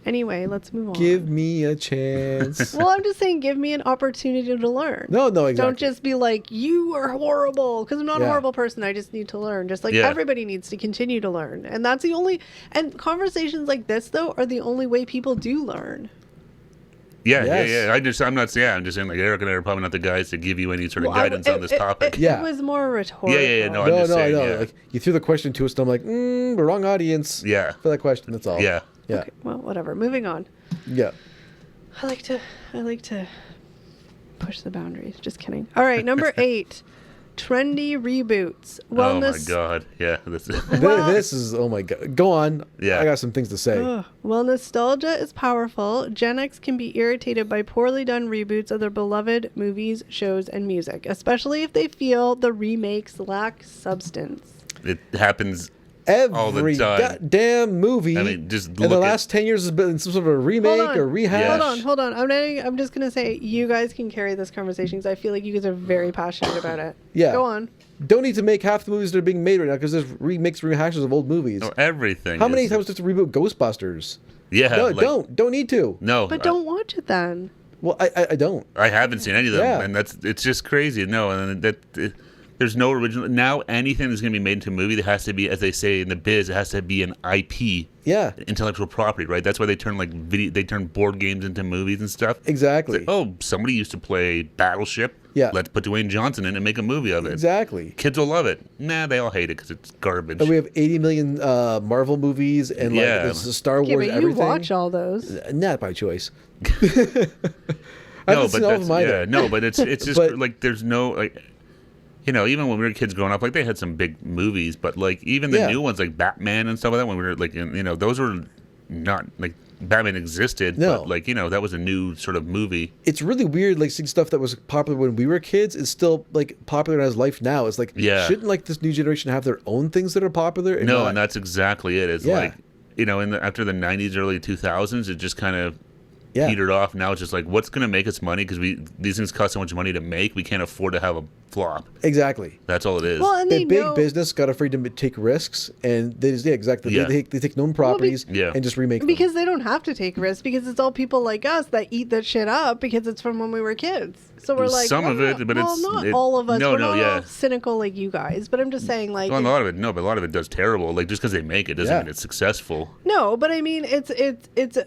Anyway, let's move on. Give me a chance. Well, I'm just saying, give me an opportunity to learn. No, exactly. Don't just be like, you are horrible. Because I'm not a Yeah. horrible person. I just need to learn. Just like Yeah. everybody needs to continue to learn. And that's the only. And conversations like this, though, are the only way people do learn. Yeah, Yes. yeah. I'm just saying like Eric and I are probably not the guys to give you any sort of Well, guidance on this topic. Yeah. It was more rhetorical. Yeah. No, I'm No, just I saying, know. yeah. Like, you threw the question to us, and I'm like, the wrong audience. Yeah. For that question, that's all. Yeah. Yeah. Okay, well, whatever. Moving on. Yeah. I like to push the boundaries. Just kidding. All right, number 8. Trendy reboots. Oh my Wellness. god. Yeah. Well- This is, oh my God. Go on. Yeah. I got some things to say. Ugh. While nostalgia is powerful, Gen X can be irritated by poorly done reboots of their beloved movies, shows, and music, especially if they feel the remakes lack substance. It happens all the Every time. goddamn movie. I mean, just in look the at- last 10 years has been some sort of a remake or rehash. Yeah. Hold on. I'm just gonna say you guys can carry this conversation because I feel like you guys are very passionate about it. Yeah. Go on. Don't need to make half the movies that are being made right now because there's remakes, rehashes of old movies. No, everything. How many is- times do you have to reboot Ghostbusters? Yeah. No, like, don't need to. No. But don't watch it then. Well, I don't. I haven't seen any of them, Yeah. and it's just crazy. No, and there's no original. Now anything that's going to be made into a movie, that has to be, as they say in the biz, it has to be an IP, Yeah, intellectual property, right? That's why they turn they turn board games into movies and stuff. exactly. It's like, oh, somebody used to play Battleship. Yeah. Let's put Dwayne Johnson in and make a movie of it. Exactly. Kids will love it. Nah, they all hate it because it's garbage. And we have 80 million Marvel movies and like Yeah. this is Star Okay, Wars. but you Everything. watch all those. Not by choice. no, but that's, either. no, but it's just But- like there's no like. You know, even when we were kids growing up, like they had some big movies, but like even the Yeah. new ones, like Batman and stuff like that, when we were like, you know, those were not like Batman existed, No. but like, you know, that was a new sort of movie. It's really weird, like seeing stuff that was popular when we were kids is still like popular as life now. It's like, Yeah. shouldn't like this new generation have their own things that are popular? And No, not- and that's exactly it. It's Yeah. like, you know, after the 90s, early 2000s, it just kind of yeah, petered off. Now it's just like, what's going to make us money? Because these things cost so much money to make, we can't afford to have a flop. exactly. That's all it is. Well, and The they big know, business got afraid to take risks, and they just, exactly. Yeah. They take known properties Yeah. and just remake them. because they don't have to take risks because it's all people like us that eat that shit up because it's from when we were kids. So we're like, Some of well, it, but well, it's- not it- all of us. no, we're no, not yeah. all cynical like you guys, but I'm just saying, like, Well, a lot of it, no, but a lot of it does terrible. Like just because they make it doesn't Yeah. mean it's successful. no, but I mean, it's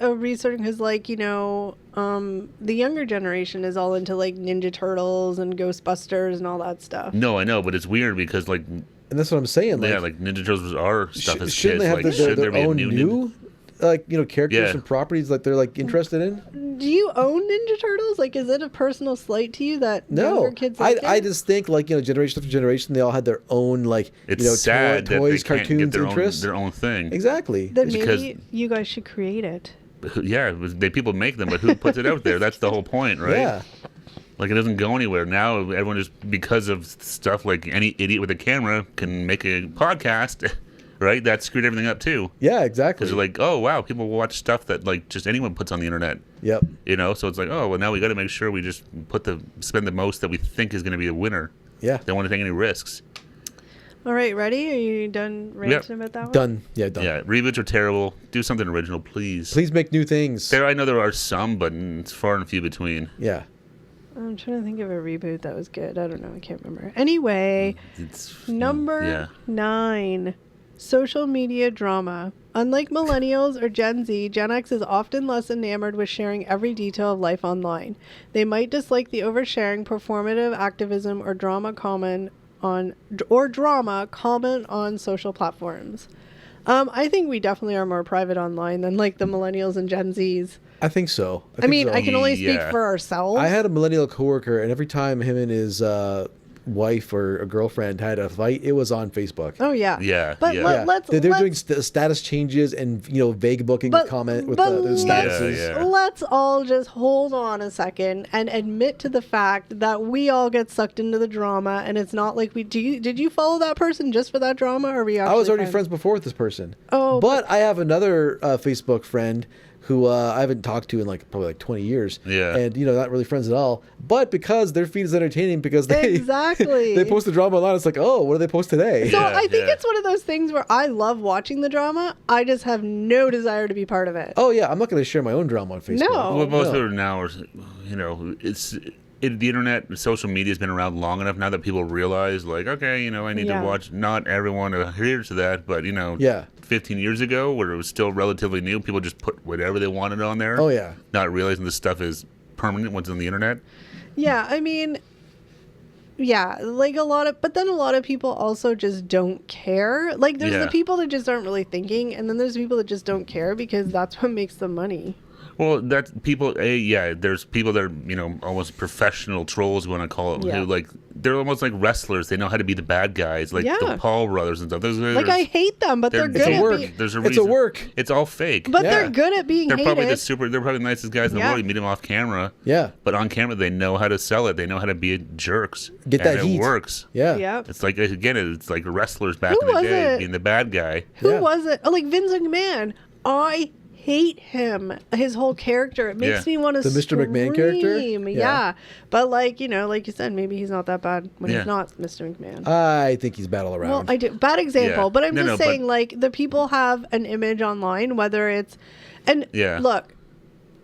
a research because, like, you know, the younger generation is all into like Ninja Turtles and Ghostbusters and all that stuff. No, I know, but it's weird because like and that's what I'm saying. Like, yeah, like Ninja Turtles was our stuff as shouldn't kids. they have Like, their, should their there be a own new like, you know, characters Yeah. and properties like they're like interested in? Do you own Ninja Turtles? Like, is it a personal slight to you that No, younger kids like I it? just think like, you know, generation after generation, they all had their own like, It's you know, sad that toys, they can't cartoons, get interests. their own thing. Exactly. Then because- maybe you guys should create it. Yeah, people make them, but who puts it out there? That's the whole point, right? Yeah. Like it doesn't go anywhere now. Everyone just because of stuff like any idiot with a camera can make a podcast, right? That screwed everything up too. Yeah, exactly. Because they're like, oh wow, people will watch stuff that like just anyone puts on the internet. Yep. You know, so it's like, oh well, now we got to make sure we just spend the most that we think is going to be a winner. Yeah. Don't want to take any risks. All right, ready? Are you done ranting about that one? Done. Yeah, done. Yeah, reboots are terrible. Do something original, please. Please make new things. I know there are some, but it's far and few between. Yeah. I'm trying to think of a reboot that was good. I don't know. I can't remember. Anyway, It's number 9, social media drama. Unlike millennials or Gen Z, Gen X is often less enamored with sharing every detail of life online. They might dislike the oversharing, performative activism, or drama comment on social platforms. I think we definitely are more private online than like the millennials and Gen Zs. I think so. I mean, so. I can only speak Yeah. for ourselves. I had a millennial coworker, and every time him and his wife or a girlfriend had a fight, it was on Facebook. Oh yeah. Yeah, But yeah. Yeah. let's They're doing let's- status changes and, you know, vague booking comment with the let's- statuses. Yeah. Let's all just hold on a second and admit to the fact that we all get sucked into the drama, and it's not like did you follow that person just for that drama, or were you I was actually already friends before with this person. Oh, but I have another Facebook friend who I haven't talked to in like probably like 20 years. Yeah. And, you know, not really friends at all. But because their feed is entertaining, because they Exactly. they post the drama online, it's like, oh, what do they post today? So Yeah, I think yeah. it's one of those things where I love watching the drama. I just have no desire to be part of it. Oh yeah, I'm not going to share my own drama on Facebook. No. Well, most No. of it now are, you know, the internet, social media has been around long enough now that people realize, like, okay, you know, I need Yeah. to watch. Not everyone adheres to that, but you know, Yeah. 15 years ago, where it was still relatively new, people just put whatever they wanted on there. Oh yeah. Not realizing this stuff is permanent once on the internet. Yeah, I mean, yeah, like but then a lot of people also just don't care. Like there's Yeah. the people that just aren't really thinking, and then there's people that just don't care because that's what makes them money. Well, that's people. Yeah, there's people that are, you know, almost professional trolls, we want to call it, Yeah. who like they're almost like wrestlers. They know how to be the bad guys, like Yeah. the Paul brothers and stuff. Like, I hate them, but they're good It's a at work. being... There's a It's reason. a work. It's all fake. But Yeah. they're good at being They're probably hated. they're probably the nicest guys in the Yeah. world. You meet them off camera. Yeah. But on camera, they know how to sell it. They know how to be jerks. Get that and heat. it works. Yeah. Yeah. It's like, again, it's like wrestlers back Who in the was day it? being the bad guy. Who Yeah. was it? Oh, like Vince McMahon. I hate him. His whole character. It makes Yeah. me want to The Mr. McMahon character? Yeah. But like, like you said, maybe he's not that bad when Yeah. he's not Mr. McMahon. I think he's battle around. Well, I do. Bad example, Yeah. but I'm No, just no, saying, but- like, the people have an image online, whether it's, and Yeah. look,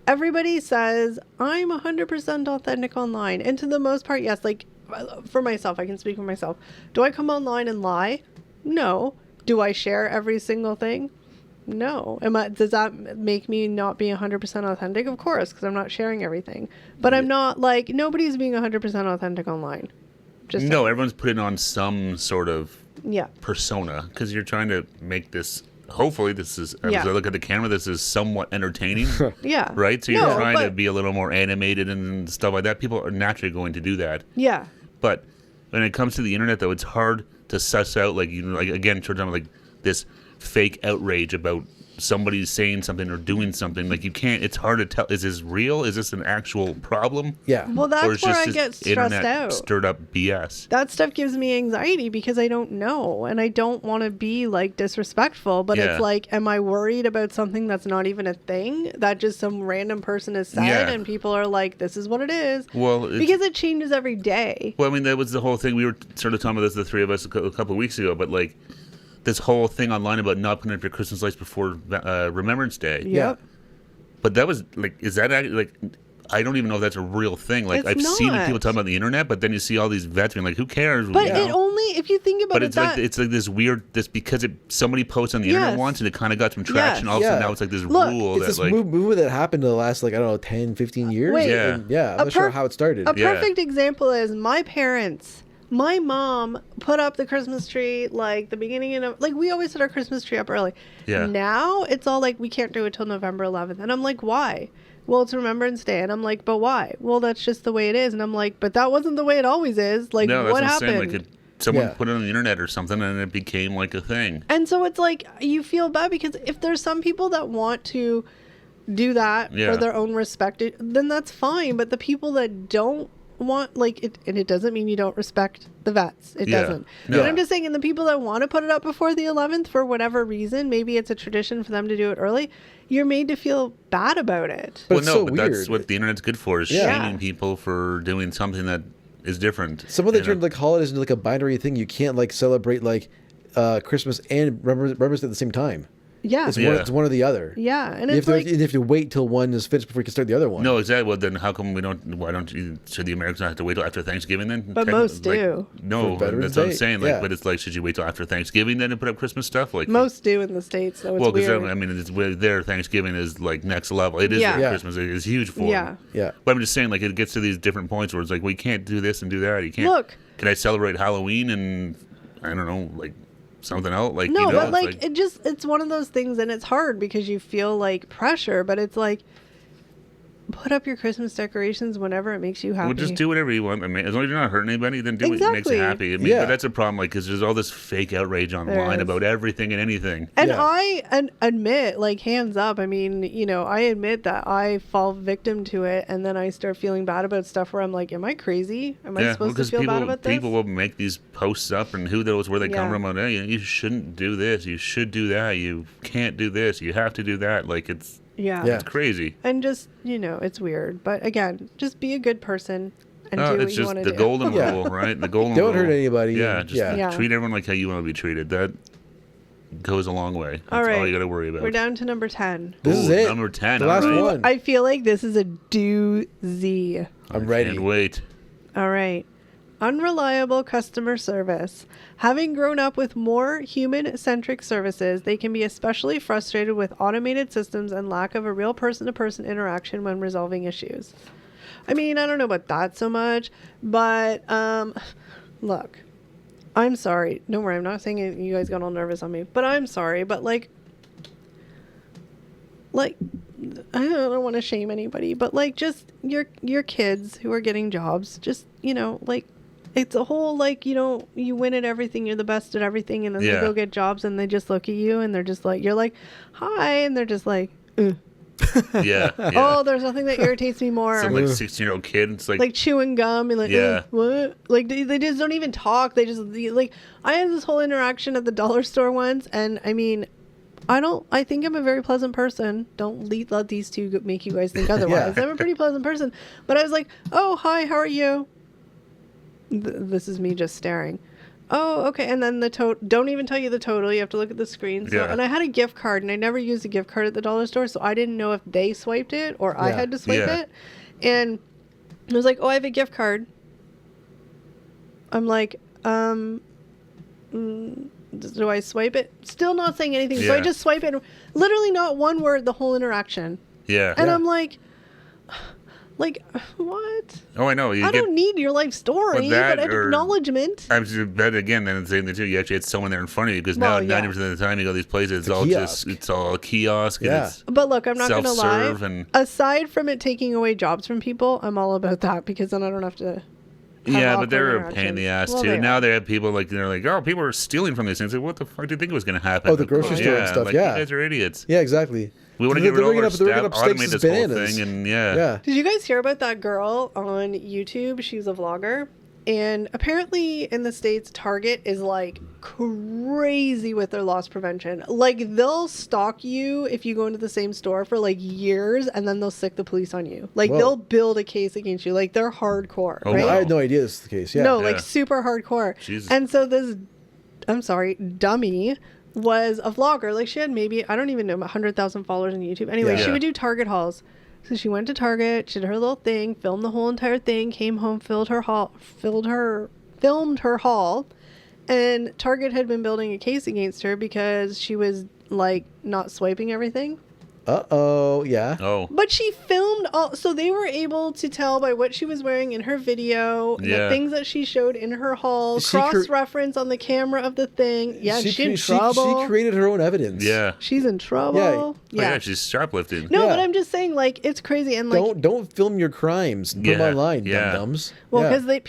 everybody says I'm 100% authentic online, and to the most part, yes. Like, for myself, I can speak for myself. Do I come online and lie? No. Do I share every single thing? No. Does that make me not be 100% authentic? Of course, because I'm not sharing everything. But I'm not, like, nobody's being 100% authentic online. Just No, everyone's putting on some sort of yeah. persona because you're trying to make this. Hopefully, this is. As Yeah. I look at the camera, this is somewhat entertaining, Yeah. right? So you're No, trying to but- be a little more animated and stuff like that. People are naturally going to do that. Yeah. But when it comes to the internet, though, it's hard to suss out. Like like again, like this fake outrage about somebody saying something or doing something. Like you can't. It's hard to tell. Is this real? Is this an actual problem? yeah. Well, Or that's is where I this get stressed internet out. stirred up BS? That stuff gives me anxiety because I don't know and I don't want to be like disrespectful, but Yeah. it's like, am I worried about something that's not even a thing that just some random person has said Yeah. and people are like, this is what it is? Well, it's- because it changes every day. Well, I mean, that was the whole thing. We were sort of talking about this, the three of us, a couple of weeks ago. But like, this whole thing online about not putting up your Christmas lights before Remembrance Day. Yep. But that was like, is that actually, like? I don't even know if that's a real thing. Like, It's I've seen not. people talking about the internet, but then you see all these vets being like, "Who cares?" But You know? it only, if you think about But it, it's that like this weird because somebody posted on the internet Yes. once and it kind of got some traction. Yes. All of a sudden Yeah. now it's like this Look, rule It's that this like movement that happened in the last, like, I don't know, 10, 15 years. Wait. Yeah. And, yeah. I'm A not sure per- how it started. a Yeah. perfect example is my mom put up the Christmas tree like the beginning of, like, we always set our Christmas tree up early. Yeah. Now it's all like, we can't do it till November 11th. And I'm like, why? Well, it's Remembrance Day. And I'm like, but why? Well, that's just the way it is. And I'm like, but that wasn't the way it always is. Like, no, that's what I'm happened? saying. Like someone Yeah. put it on the internet or something and it became like a thing. And so it's like, you feel bad because if there's some people that want to do that Yeah. for their own respect, then that's fine. But the people that don't want, like, it, and it doesn't mean you don't respect the vets. It Yeah. doesn't. No. But I'm just saying, and the people that want to put it up before the 11th for whatever reason, maybe it's a tradition for them to do it early, you're made to feel bad about it. But it's so but weird. that's what the internet's good for, is Yeah. shaming people for doing something that is different. Some of the You know? turned like holidays into like a binary thing. You can't like celebrate like Christmas and Remembrance Day at the same time. Yeah. It's, Yeah. one, it's one or the other. Yeah. And You it's have, like, to, you have to wait till one is finished before you can start the other one. No, exactly. Well, then how come we don't? Why don't you? Should the Americans not have to wait till after Thanksgiving then? But most Like, do. No, For Veterans that's what I'm Day, saying. Like, yeah. but it's like, should you wait till after Thanksgiving then to put up Christmas stuff? Like most do in the States, so it's well, because weird. I mean, it's their Thanksgiving is like next level. It is Yeah. their Yeah. Christmas. It is huge for Yeah. them. Yeah. But I'm just saying, like, it gets to these different points where it's like, well, you can't do this and do that. You can't. Look. Can I celebrate Halloween and I don't know, like something else? Like No, you know, but it's like, it's one of those things, and it's hard because you feel like pressure, but it's like, put up your Christmas decorations whenever it makes you happy. well, just do whatever you want. I mean, as long as you're not hurting anybody, then do what makes Exactly. you happy. I mean, Yeah. but that's a problem, like, because there's all this fake outrage online is. about everything and anything. And Yeah. I admit, like, hands up, I mean, I admit that I fall victim to it, and then I start feeling bad about stuff where I'm like, am I crazy? Am I supposed to because feel bad about this? people will make these posts up, and who knows where they come Yeah. from. On, hey, you shouldn't do this. You should do that. You can't do this. You have to do that. Like it's Yeah. Yeah. crazy. And just, it's weird. But again, just be a good person and do what It's you just want to the do. golden Yeah. rule, right? The golden Don't rule. hurt anybody, Yeah, and- just yeah. Yeah. treat everyone like how you want to be treated. That goes a long way. That's All right. all you got to worry about. We're down to number 10. This is Ooh, it. number 10, The last all right. one. I feel like this is a doozy. I'm ready. Can't wait. All right. Unreliable customer service. Having grown up with more human-centric services, they can be especially frustrated with automated systems and lack of a real person-to-person interaction when resolving issues. I mean, I don't know about that so much, but look, I'm sorry. Don't worry, I'm not saying it, you guys got all nervous on me, but I'm sorry. But like, I don't want to shame anybody, but like, just your kids who are getting jobs, just like, It's a whole, like, you win at everything, you're the best at everything, and then they Yeah. go get jobs and they just look at you and they're just like, you're like, hi, and they're just like, Yeah. oh, there's nothing that irritates me more. Some like 16-year-old kid. It's like chewing gum and like, Yeah. what? Like they just don't even talk. They just like, I had this whole interaction at the dollar store once, and I mean, I think I'm a very pleasant person. Don't let these two make you guys think otherwise. Yeah. I'm a pretty pleasant person. But I was like, oh, hi, how are you? This is me just staring. Oh, okay. And then don't even tell you the total. You have to look at the screen. So, Yeah. And I had a gift card, and I never used a gift card at the dollar store, so I didn't know if they swiped it or I Yeah. had to swipe Yeah. it. And I was like, oh, I have a gift card. I'm like, do I swipe it? Still not saying anything. So I Yeah. just swipe it. Literally not one word the whole interaction. yeah. And Yeah. I'm like, what? Oh, I know. You I get. don't need your life story, Well, that but or- acknowledgement. I was just bet again. Then the same thing too. You actually had someone there in front of you because Well, now yeah. 90% of the time you go to these places, it's a all kiosk. it's all a kiosk. Yeah. And it's, But look, I'm not going to lie. Self-serve and- Aside from it taking away jobs from people, I'm all about that because then I don't have to. yeah, awkward but they're a pain in the ass interactions. Well, too. they Now are. they have people like they're like, oh, people are stealing from these things. Like, what the fuck do you think was going to happen? Oh, the grocery store and stuff, like, yeah. You guys are idiots. Yeah, exactly. We want to They're get rid of bringing our up- they're bringing staff, up steaks automate as this whole bananas. thing, and Yeah. Did you guys hear about that girl on YouTube? She's a vlogger. And apparently in the States, Target is like crazy with their loss prevention. Like they'll stalk you if you go into the same store for like years and then they'll sick the police on you. Like Whoa. they'll build a case against you. Like they're hardcore, Oh, right? I had no idea this is the case. Yeah. No, Yeah. like super hardcore. Jesus. And so this, I'm sorry, dummy was a vlogger. Like she had maybe, I don't even know, 100,000 followers on YouTube. Anyway, Yeah. she would do Target hauls. So she went to Target, she did her little thing, filmed the whole entire thing, came home, filmed her haul, and Target had been building a case against her because she was like not swiping everything. Uh-oh. Yeah. oh, But she filmed all, so they were able to tell by what she was wearing in her video, the Yeah. things that she showed in her haul, She cre- cross-reference on the camera of the thing. Yeah, she's in she trouble. created her own evidence. yeah. She's in trouble. Oh, yeah, she's shoplifting. No, Yeah. but I'm just saying, like, it's crazy. And, like, Don't film your crimes. Put them Yeah, online, yeah. dum-dums. well, Yeah. because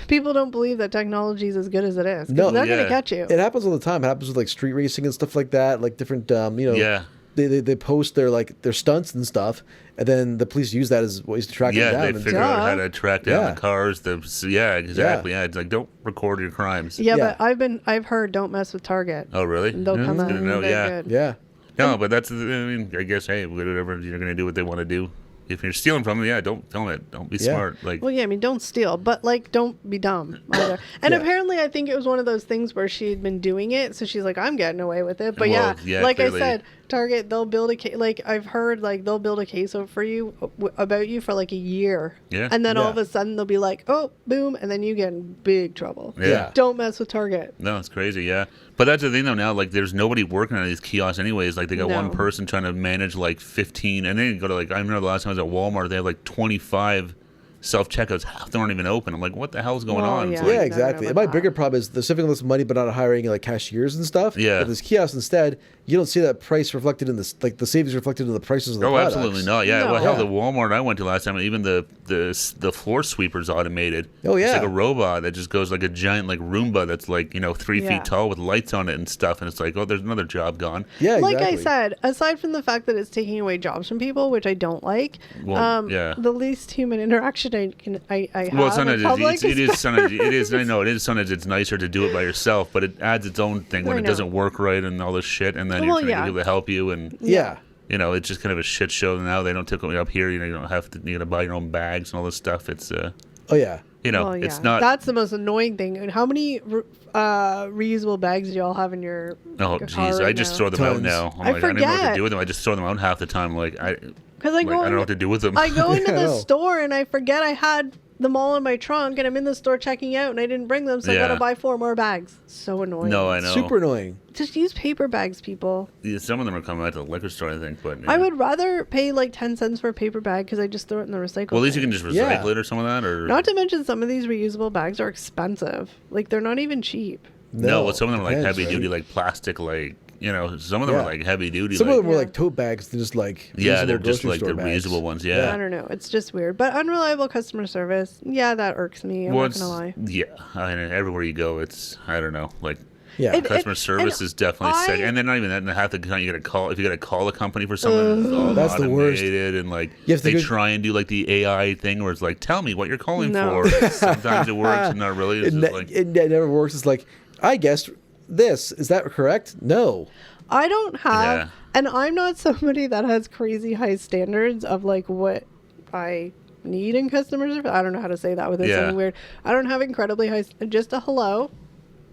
people don't believe that technology is as good as it is. 'Cause No, they're going yeah. to catch you. It happens all the time. It happens with like street racing and stuff like that. Like different, Yeah. They post their stunts and stuff, and then the police use that as ways to track them Yeah, down. they and figure Duh. out how to track down Yeah. the cars. Yeah, exactly. Yeah. It's like, don't record your crimes. Yeah, Yeah. but I've heard don't mess with Target. Oh, really? They'll come that's out good to and know. they're Yeah. good. yeah. No, but that's, I mean, I guess, hey, whatever, you're going to do what they want to do. If you're stealing from them, yeah, don't film it. Don't be Yeah. smart. Like, Well, yeah, I mean, don't steal, but like, don't be dumb either. And Yeah. apparently, I think it was one of those things where she had been doing it, so she's like, I'm getting away with it. But Well, yeah, yeah, like clearly. I said, Target, they'll build a case. Like I've heard, like they'll build a case for you about you for like a year. Yeah. And then all Yeah. of a sudden they'll be like, oh, boom, and then you get in big trouble. yeah. Don't mess with Target. No, it's crazy, yeah. But that's the thing, though, now, like, there's nobody working on these kiosks anyways. Like, they got No. one person trying to manage, like, 15. And then you go to, like, I remember the last time I was at Walmart, they had, like, 25 self-checkouts. Half of them aren't even open. I'm like, what the hell's going Well, on? It's yeah. like, Yeah, no, exactly. no, And my but bigger not. problem is they're saving all this money but not hiring like cashiers and stuff. Yeah. If there's kiosks instead, you don't see that price reflected in the like the savings reflected in the prices of the Oh, products. absolutely not. Yeah, No. well, hell, Yeah. the Walmart I went to last time, even the floor sweeper's automated. Oh, It's yeah. like a robot that just goes like a giant, like, Roomba that's, like, 3 Yeah. feet tall with lights on it and stuff. And it's like, oh, there's another job gone. Yeah, Like I exactly. said, aside from the fact that it's taking away jobs from people, which I don't like, Well, yeah. the least human interaction I have Well, in sometimes public it is is sometimes it is. I know it is. Sometimes it's nicer to do it by yourself, but it adds its own thing when I it know. doesn't work right and all this shit, and then Well, you're trying yeah. to get people to help you, and Yeah. it's just kind of a shit show. Now they don't take me up here. You don't have to. You got to buy your own bags and all this stuff. It's Oh yeah. Well, it's yeah. not. That's the most annoying thing. And how many reusable bags do y'all have in your Oh, car jeez, I right just now? throw them out Tons. now. I'm I like, I don't even know what to forget. do with them. I just throw them out half the time. Like I Because I don't go know what to do with them. I go into I the know. store and I forget I had them all in my trunk, and I'm in the store checking out, and I didn't bring them, so I Yeah. gotta buy 4 more bags. So annoying. No, I know. Super annoying. Just use paper bags, people. Yeah, some of them are coming out to the liquor store, I think. But I would rather pay like 10 cents for a paper bag because I just throw it in the recycle. Well, at least you bin. can just Yeah. recycle it or some of that, or Not to mention, some of these reusable bags are expensive. Like they're not even cheap. no. Well, some of them are like depends, heavy duty, right? like plastic, like you know, some of them Yeah. are like heavy duty. Some like, of them were like tote bags, they're just like yeah, reusable they're just grocery like store the bags. reusable ones. I Yeah. don't know. It's just weird. But unreliable customer service, yeah, that irks me. I'm not Once, gonna lie. yeah, I mean, everywhere you go, it's I don't know, like. Yeah. It- Customer service is definitely sick, and then not even that. And half the time you got to call if you got to call a company for something. It's all That's the worst. automated, and like You have to they go- try and do like the AI thing where it's like, tell me what you're calling No. for. Sometimes it works, and not really. It's just like, it never works. It's like, I guessed this. Is that correct? No. I don't have, Yeah. and I'm not somebody that has crazy high standards of like what I need in customer service. I don't know how to say that without Yeah. sounding weird. I don't have incredibly high, just a hello.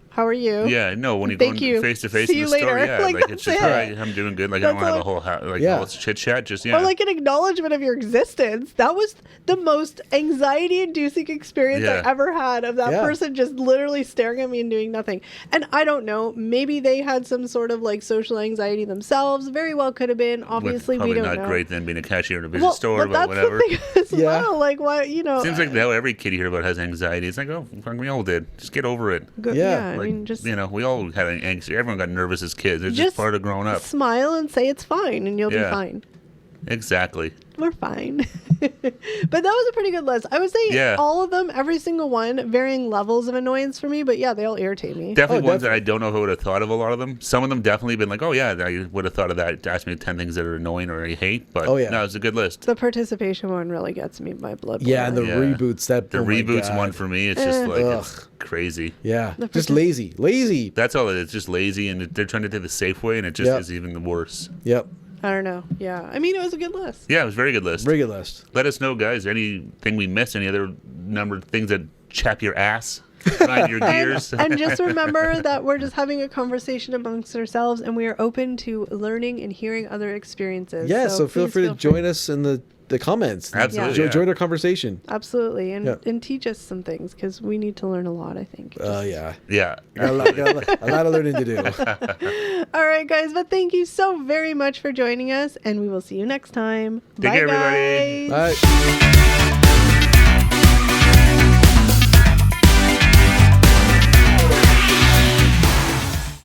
How are you? yeah, no. When you Thank go you. face to face See in you the store, later. yeah, Like, like that's it's just it. all right. I'm doing good. Like I That's don't have all- a whole like Yeah. all this chit chat. Just yeah. Or like an acknowledgement of your existence. That was the most anxiety-inducing experience Yeah. I ever had of that Yeah. person just literally staring at me and doing nothing. And I don't know, maybe they had some sort of like social anxiety themselves. Very well could have been. Obviously, we probably don't not know. great then being a cashier in a busy Well, store, but but that's whatever. the thing as Yeah. well. Like, what, you know. Seems like now every kid you hear about has anxiety. It's like, oh, fuck, we all did. Just get over it. Yeah. I Like, mean, just you know, we all had anxiety. Everyone got nervous as kids. It's Just just part of growing up. smile and say it's fine and you'll be Yeah. fine. Exactly. We're fine. But that was a pretty good list. I would say Yeah. all of them, every single one, varying levels of annoyance for me. But yeah, they all irritate me. Definitely Oh, ones that I don't know if I would have thought of. A lot of them. Some of them definitely been like, oh yeah, I would have thought of that. Ask me 10 things that are annoying or I hate. But Oh, yeah. no, it's a good list. The participation one really gets me by blood. Yeah, and the Yeah. reboots. That The oh my reboots God. one for me, it's just like it's Ugh. crazy. Yeah, The just partic- lazy. That's all it is. It's just lazy, and they're trying to take the safe way, and it just Yeah. is even worse. Yep, I don't know. Yeah, I mean, it was a good list. Yeah, it was a very good list. very good list. Let us know, guys. Anything we missed? Any other numbered things that chap your ass, grind your gears? And just remember that we're just having a conversation amongst ourselves, and we are open to learning and hearing other experiences. Yeah, so feel please free to join us in the comments. Absolutely, Join, yeah. join our conversation. Absolutely, and Yeah. and teach us some things because we need to learn a lot. I think. Yeah, Yeah. got a lot of learning to do. All right, guys, but thank you so very much for joining us, and we will see you next time. Take care, everybody. guys. Bye.